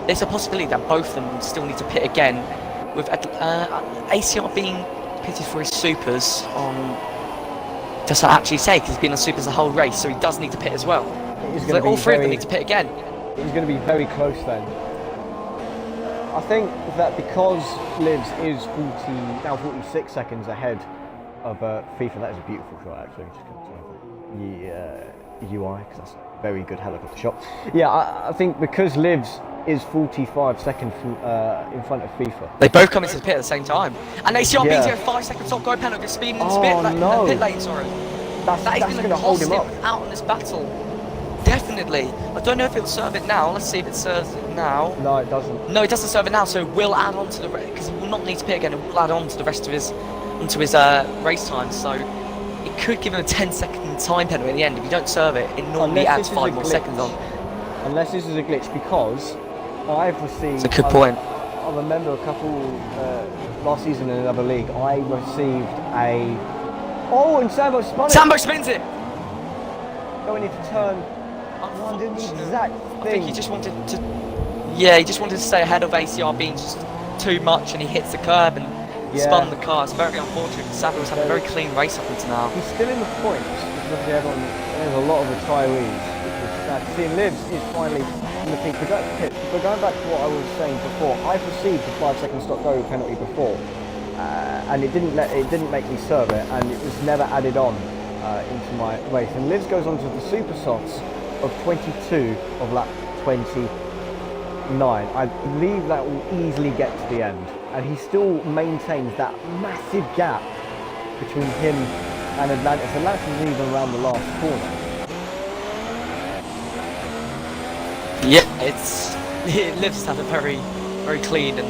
there's a possibility that both of them still need to pit again, with ACR being pitted for his supers on, just to actually say, because he's been on supers the whole race, so he does need to pit as well. So all three of them need to pit again. He's going to be very close then. I think that because Livs is 46 seconds ahead of FIFA, that is a beautiful shot actually. Just going to turn the UI because that's a very good helicopter shot. Yeah, I think because Livs is 45 seconds in front of FIFA. They both come into the pit at the same time. And ACR beats you 5 seconds top go penalty for speed in the pit lane, sorry. That is going to hold him up out in this battle. Definitely. I don't know if it'll serve it now. Let's see if it serves it now. No, it doesn't. No, it doesn't serve it now, so we'll add on to the rest, because he will not need to pit again, and we'll add on to the rest of his race time. So it could give him a 10-second time penalty at the end. If you don't serve it, it normally adds 5 more seconds on. Unless this is a glitch, because I've received... It's a good point. I remember a couple, last season in another league, I received a... Oh, and Sambo spun it! Sambo spins it! Going into turn... I'm doing the exact thing. I think he just wanted to... Yeah, he just wanted to stay ahead of ACR being just too much, and he hits the curb and spun the car. It's very unfortunate, because Sambo's had a very clean race up until now. He's still in the points, because there's a lot of retirees. Seeing Livs is finally in the peak. But going back to what I was saying before, I've received the 5-second stop go penalty before, and it didn't make me serve it, and it was never added on into my race. And Livs goes on to the super softs of 22 of lap 29. I believe that will easily get to the end, and he still maintains that massive gap between him and Atlantis. Atlantis isn't even around the last corner. Yeah, Livs had a very, very clean and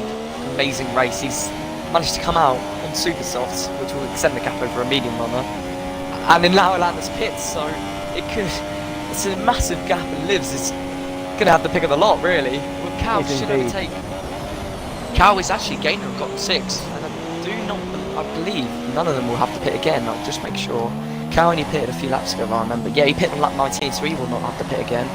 amazing race. He's managed to come out on super softs, which will extend the gap over a medium runner, and then now Atlantis pits, so it's a massive gap, and Livs is going to have the pick of the lot, really. Well, Cow should overtake. Cow is actually gainer and got 6, and I believe none of them will have to pit again. I'll just make sure. Cow only pitted a few laps ago, I remember. Yeah, he pitted on lap 19, so he will not have to pit again.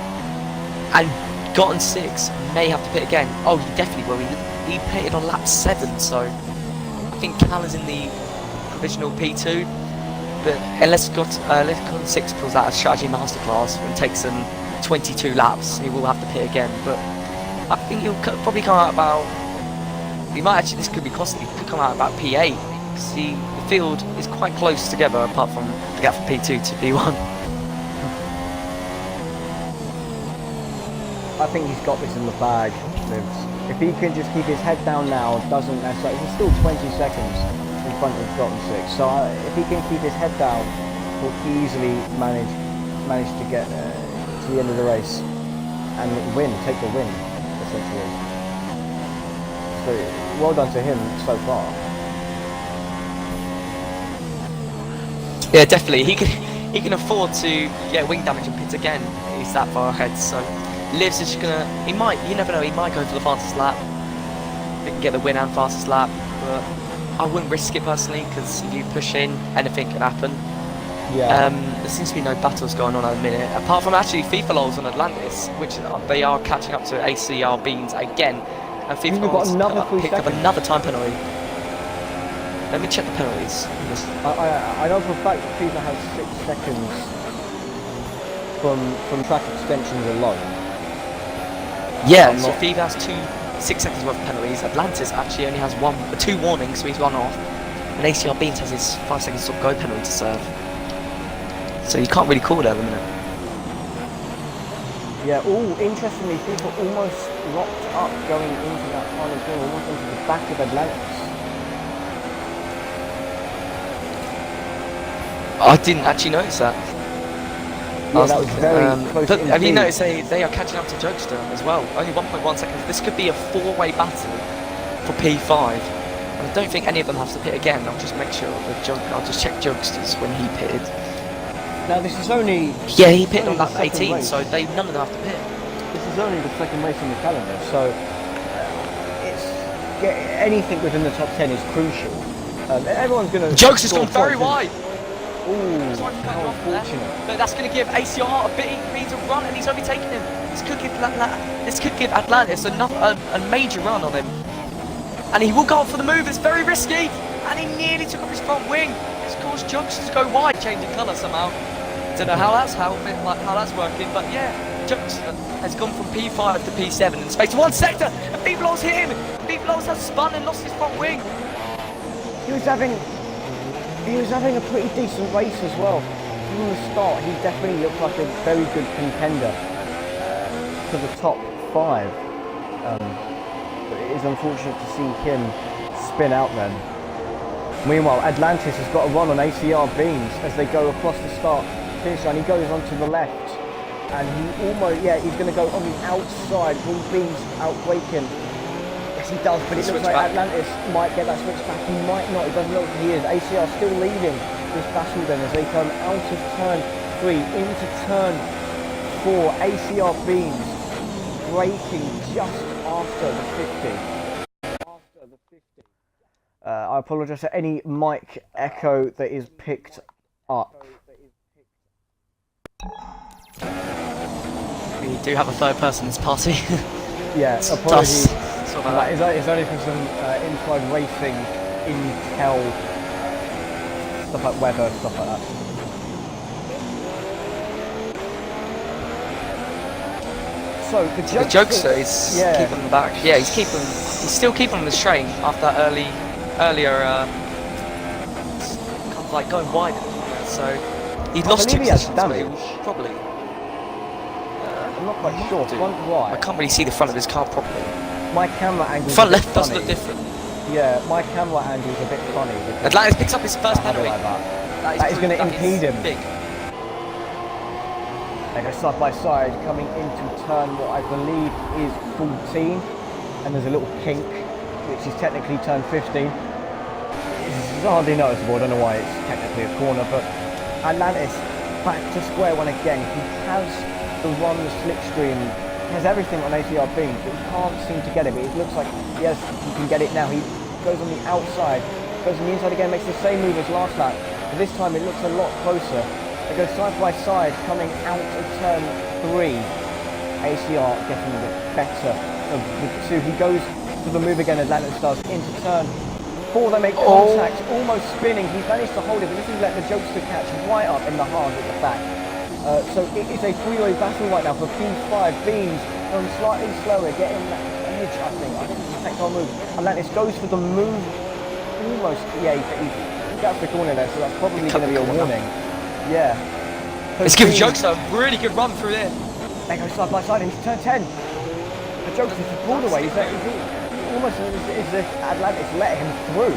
And gotten 6 may have to pit again. Oh, he definitely will. he pitted on lap 7, so I think Cal is in the provisional P2. But unless Con 6 pulls out a strategy masterclass and takes them 22 laps, he will have to pit again. But I think he'll probably come out about. He might actually. This could be costly. He could come out about P8. Because the field is quite close together, apart from the gap from P2 to P1. I think he's got this in the bag, Lives. If he can just keep his head down now, doesn't mess up. He's still 20 seconds in front of Con 6. So if he can keep his head down, he'll easily manage to get to the end of the race and take the win, essentially. So well done to him so far. Yeah, definitely. He can afford to get wing damage and pit again. He's that far ahead. So Livs is gonna. You never know. He might go for the fastest lap. He can get the win and fastest lap. But I wouldn't risk it personally, because if you push in, anything can happen. Yeah. There seems to be no battles going on at the minute, apart from actually FIFA lols on Atlantis, which they are catching up to ACR Beans again. And FIFA lols picked up another time penalty. Let me check the penalties. I know for a fact that FIFA has 6 seconds from track extensions alone. Yeah, so FIFA has 6 seconds worth of penalties. Atlantis actually only has 2 warnings, so he's 1 off. And ACR Beans has his 5 seconds stop go penalty to serve. So you can't really call it at the minute. Yeah, interestingly, FIFA almost locked up going into that final corner, almost into the back of Atlantis. I didn't actually notice that. Yeah, that was very close. But have you noticed they are catching up to Jugster as well? Only 1.1 seconds. This could be a 4-way battle for P5. And I don't think any of them have to pit again. I'll just make sure that I'll just check Jugsters when he pitted. Now this is only... Yeah, he pitted on lap 18, so none of them have to pit. This is only the second race in the calendar, so anything within the top 10 is crucial. Everyone's going to... Jugster's gone very wide! Ooh, how unfortunate. But that's going to give ACR a bit of run, and he's overtaking him. This could give Atlantis a major run on him. And he will go up for the move, it's very risky! And he nearly took off his front wing. It's caused Jugster to go wide, changing colour somehow. Don't know how that's working, but yeah, Jugster has gone from P5 to P7 in the space of 1 sector, and Beeblow's hit him! Beeblow's has spun and lost his front wing. He was having a pretty decent race as well. From the start, he definitely looked like a very good contender to the top 5. But it is unfortunate to see him spin out then. Meanwhile, Atlantis has got a run on ACR Beans as they go across the start finish line. He goes onto the left, and he's going to go on the outside. Will Beans outbrake him? Yes, he does, but it looks like Atlantis might get that switch back. He might not. It doesn't look like he is. ACR still leading this battle then as they come out of turn 3 into turn 4. ACR Beans braking just after the 50. I apologise for any mic echo that is picked up. We do have a third person in this party. Yeah, apologies. It's only for some inside racing, intel, stuff like weather, stuff like that. So the Jugster is keeping them back. Yeah, he's still keeping them straight after that earlier kind of like going wide. So he lost 2 positions, probably. I'm not quite sure. Front right. I can't really see the front of his car properly. My camera angle. Front left does look different. Yeah, my camera angle is a bit funny. Atlantis picks up his first penalty. Like that is going to impede him. Big. They go side by side, coming into turn what I believe is 14, and there's a little kink, which is technically turn 15. It's hardly noticeable. I don't know why it's technically a corner, but Atlantis back to square one again. He has the run, the slipstream, he has everything on ACR Beans, but he can't seem to get it. But it looks like yes, he can get it now. He goes on the outside, goes on the inside again, makes the same move as last lap, but this time it looks a lot closer. They go side by side, coming out of turn 3. ACR getting a bit better of the 2. He goes for the move again, Atlantis does, into turn 4, they make contact, almost spinning, he's managed to hold it, but this is let the Jokester catch right up in the hard at the back. So it is a three-way battle right now for P5, Beans going slightly slower, getting that edge, I think it's a tactile move. Atlantis goes for the move, almost, yeah, he gets the corner there, so that's probably going to be a warning. Yeah. Let's give Jokester a really good run through there. They go side by side into turn 10. The Jokester's just pulled away. He's almost as if Atlantis let him through.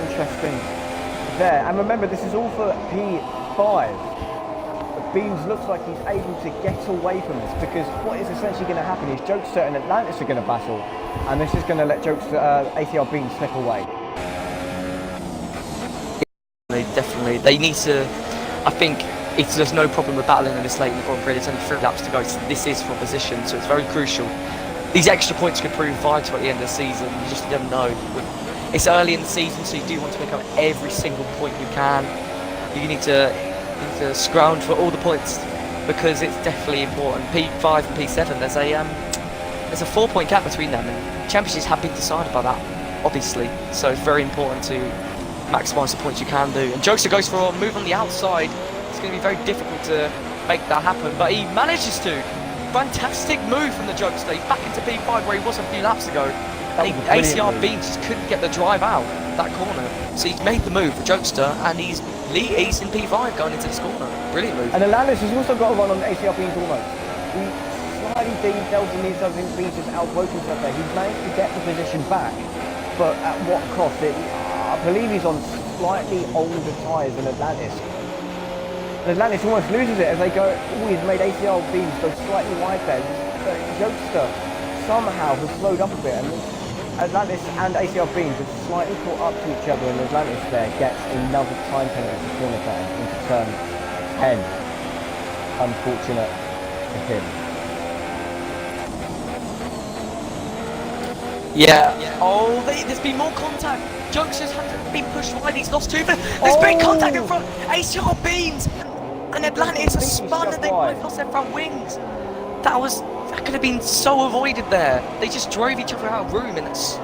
Interesting there. And remember, this is all for P5. But Beams looks like he's able to get away from this, because what is essentially going to happen is Jokester and Atlantis are going to battle, and this is going to let Jokester, ACR Beams slip away. Definitely. They need to, I think, there's no problem with battling in this late in the Grand Prix. There's only 3 laps to go, so this is for position, so it's very crucial. These extra points could prove vital at the end of the season. You just never know. It's early in the season, so you do want to pick up every single point you can. You need to scrounge for all the points, because it's definitely important. P5 and P7, there's a 4-point gap between them, and championships have been decided by that, obviously. So it's very important to maximise the points you can do. And Jokester goes for a move on the outside. It's going to be very difficult to make that happen, but he manages to. Fantastic move from the Jokester. He's back into P5 where he was a few laps ago. And ACR Beans just couldn't get the drive out that corner. So he's made the move for Jokester, and he's in P5 going into this corner. Brilliant move. And Atlantis has also got a run on ACR Beans almost. He slightly delves in his own Beans has outbroken stuff there. He's managed to get the position back, but at what cost? I believe he's on slightly older tyres than Atlantis. And Atlantis almost loses it as they go, he's made ACR Beams go slightly wide there. But Jokester somehow has slowed up a bit, and Atlantis and ACR Beams have slightly caught up to each other, and Atlantis there gets another time penalty for corner cutting into turn 10. Unfortunate for him. Yeah. Oh, there's been more contact. Jokester's been pushed wide. He's lost 2, but there's been contact in front. ACR Beams and Atlantis are spun, and they both lost their front wings. That could have been so avoided there. They just drove each other out of room, and it's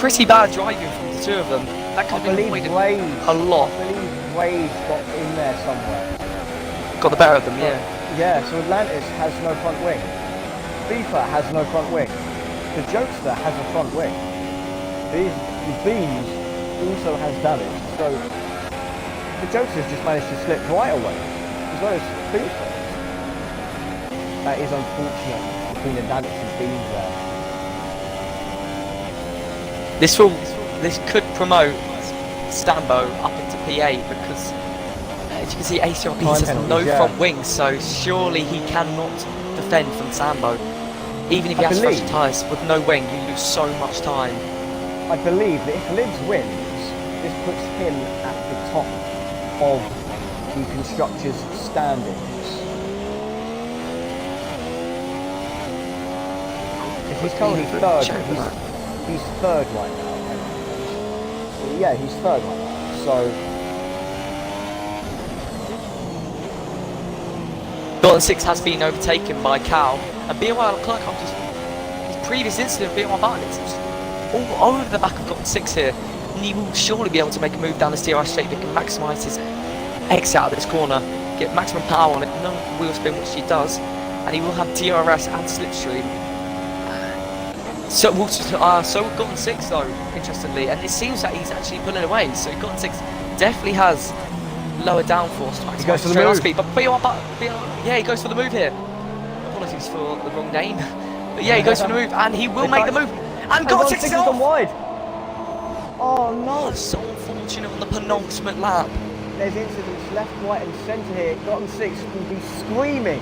pretty bad driving from the 2 of them. That could have been avoided a lot. I believe Wade got in there somewhere. Got the better of them, yeah. Yeah, so Atlantis has no front wing. FIFA has no front wing. The Jokester has a front wing. The Beams also has damage, so the Jokester's just managed to slip right away, as well as FIFA. That is unfortunate between Atlantis and Beams there. This could promote Stambo up into P8, because as you can see, ACR Beams has no front wing, so surely he cannot defend from Sambo. Even if he has fresh tyres with no wing, you lose so much time. I believe that if Libs wins, this puts him at the top of the constructors' standings. If he's currently third, he's third right now. Yeah, he's third right now. So Golden 6 has been overtaken by Cal, and BYL Clark after his previous incident with BYL Barton, it's all over the back of Golden 6 here, and he will surely be able to make a move down this DRS straight. He can maximise his exit out of this corner, get maximum power on it, no wheel spin, which he does, and he will have DRS and slipstream. So Golden 6 though, interestingly, and it seems that he's actually pulling away, so Golden 6 definitely has lower downforce to maximise his straight speed, but yeah, he goes for the move here. Apologies for the wrong name, but yeah, he goes for the move, and he will make the move, and Golden 6 is off! Wide. Oh no! That's so unfortunate on the penultimate lap. There's incidents left, right and centre here. Golden 6 will be screaming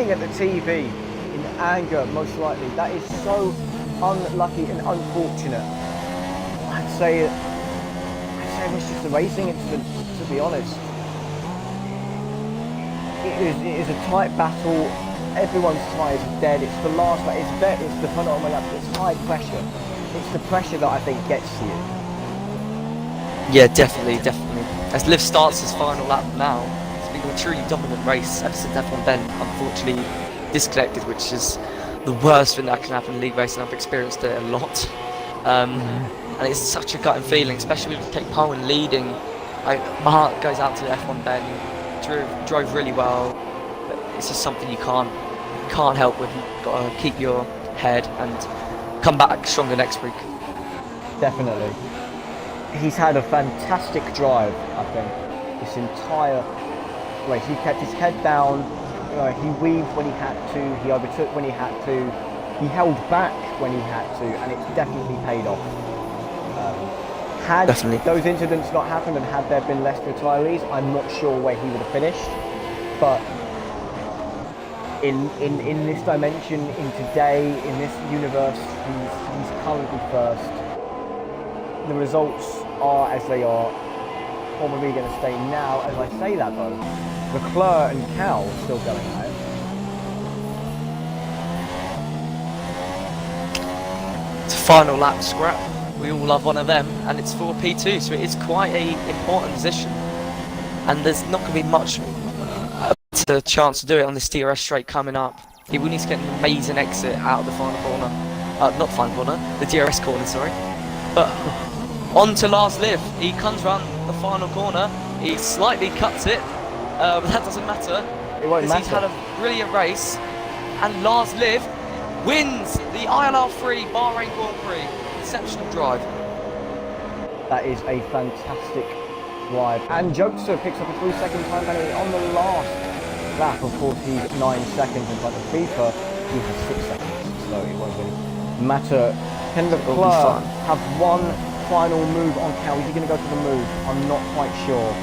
at the TV in anger, most likely. That is so unlucky and unfortunate. I'd say it was just a racing incident, to be honest. It is a tight battle. Everyone's tyres are dead. It's the last lap. It's the penultimate lap. It's high pressure. It's the pressure that I think gets to you. Yeah, definitely. As Liv starts his final lap now, it's been a truly dominant race ever since F1 Ben unfortunately disconnected, which is the worst thing that can happen in league racing. I've experienced it a lot. And it's such a gutting feeling, especially when you take pole and leading. My heart goes out to F1 Ben. Drove really well. But it's just something you can't help with. You've got to keep your head and come back stronger next week. Definitely. He's had a fantastic drive, I think, this entire race. He kept his head down, he weaved when he had to, he overtook when he had to, he held back when he had to, and it's definitely paid off. Had those incidents not happened and had there been less retirees, I'm not sure where he would have finished. But in this dimension, in today, in this universe, he's currently first. The results are as they are. Probably going to stay now. As I say that though, Leclerc and Cal still going out. It's a final lap scrap. We all love one of them, and it's for P2, so it is quite a important position. And there's not going to be much a chance to do it on this DRS straight coming up. He will need to get an amazing exit out of the final corner. Not the final corner, the DRS corner, sorry. But on to Lars Liv. He comes round the final corner. He slightly cuts it, but that doesn't matter. It won't matter. He's had a brilliant race, and Lars Liv wins the ILR3 Bahrain Grand Prix. Exceptional drive. That is a fantastic drive. And Jokester picks up a 3-second time penalty on the last lap. Of course, he's 9 seconds in front of FIFA. He has 6 seconds, so it won't really matter. Can Leclerc have one final move on Cal? Is he going to go for the move? I'm not quite sure.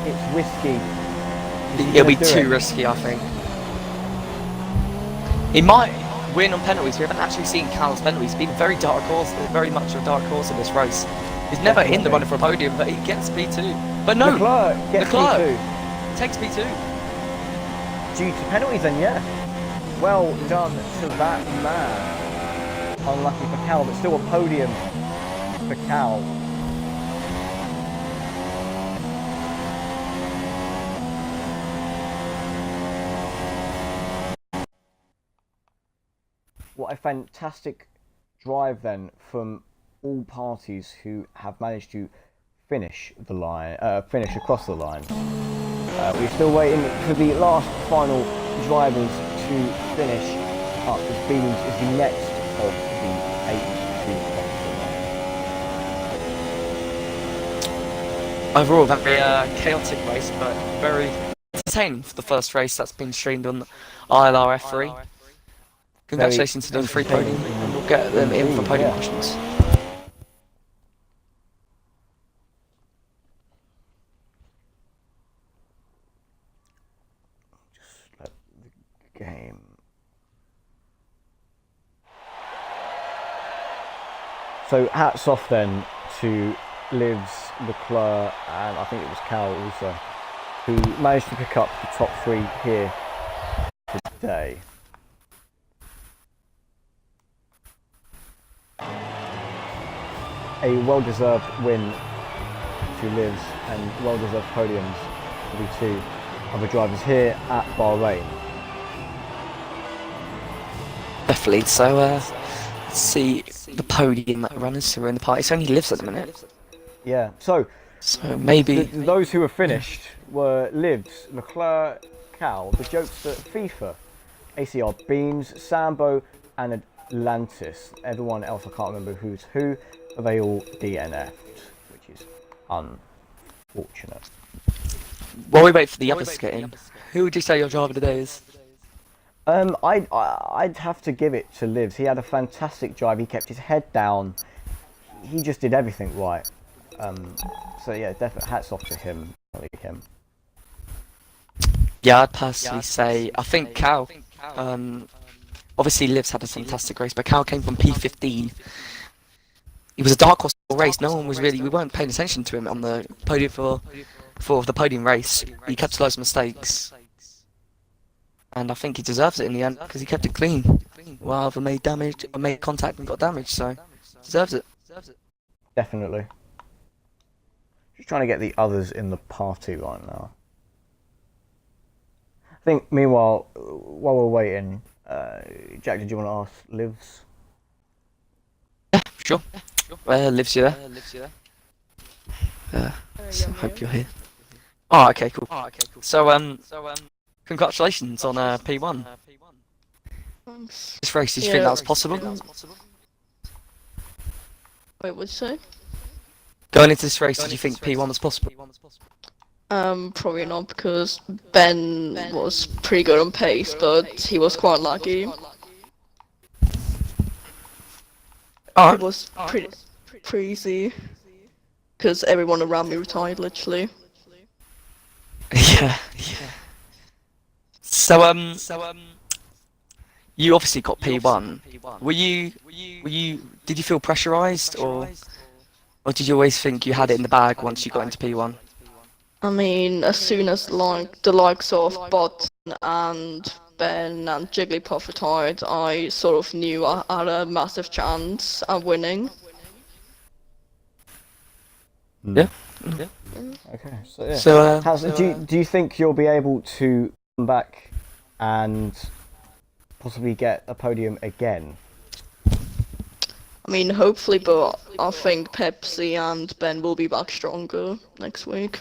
It's risky. It'll be too risky, I think. He might win on penalties. We haven't actually seen Cal's penalties. He's been very very much a dark horse in this race. He's never in the running for a podium, but he gets P2. But no, Leclerc gets P2. Takes P2. Due to penalties then, yeah. Well done to that man. Unlucky for Cal, but still a podium for Cal. What a fantastic drive then from all parties who have managed to finish the line, finish across the line. We're still waiting for the last final drivers to finish up as Beans is the next of the 8 Overall, very chaotic race, but very entertaining for the first race that's been streamed on ILRF3. Congratulations to the free podium, and we'll get them in for podium questions. Just let the game. So hats off then to Livs, Leclerc, and I think it was Cal also, who managed to pick up the top 3 here today. A well-deserved win to Livs and well-deserved podiums for the 2 other drivers here at Bahrain. Definitely. So let's see the podium runners who are in the party. It's only Livs at the minute. Yeah. So maybe those who were finished were Livs, Leclerc, Cal, the Jokester, FIFA, ACR, Beans, Sambo, and Atlantis. Everyone else I can't remember who's who. They all DNF'd, which is unfortunate. While we wait for the others to get in, who would you say your driver today is? I'd have to give it to Livs. He had a fantastic drive. He kept his head down. He just did everything right. So yeah, definitely hats off to him. Yeah, I'd personally say I think Cal. Obviously, Livs had a fantastic race, but Cal came from P15. He was a dark horse race. No one was really. We weren't paying attention to him on the podium for the podium race. He kept loads of mistakes, and I think he deserves it in the end because he kept it clean. Well, they made damage, or made contact and got damaged, so deserves it. Definitely. Just trying to get the others in the party right now. I think, meanwhile, while we're waiting, Jack, did you want to ask Livs? Sure. Lives you there? So hope you're here. Oh, okay, cool. So, congratulations on P1. Thanks. This race, did you think that was possible? Wait, what'd you say? Going into this race, did you think P1 was possible? Probably not, because Ben was pretty good on pace, but he was quite lucky. It was pretty easy, because everyone around me retired, literally. Yeah. So, you obviously got P1. Did you feel pressurized, or did you always think you had it in the bag once you got into P1? I mean, as soon as the likes of Bot and Ben and Jigglypuff retired, I sort of knew I had a massive chance at winning. Yeah. Okay, so yeah. So, do you think you'll be able to come back and possibly get a podium again? I mean, hopefully, but I think Pepsi and Ben will be back stronger next week.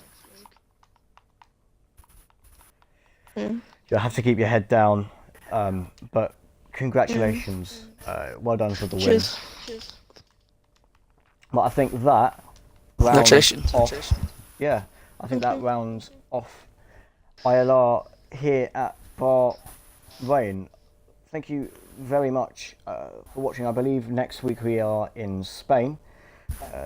Yeah. You'll have to keep your head down, but congratulations. Well done for the win. Cheers. But I think that rounds congratulations. off. Yeah, I think that rounds off ILR here at Bahrain. Thank you very much for watching. I believe next week we are in Spain,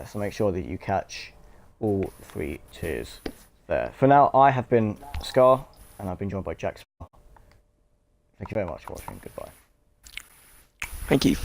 so make sure that you catch all 3 tiers there. For now, I have been Scar, and I've been joined by Jack. Thank you very much for watching. Goodbye. Thank you.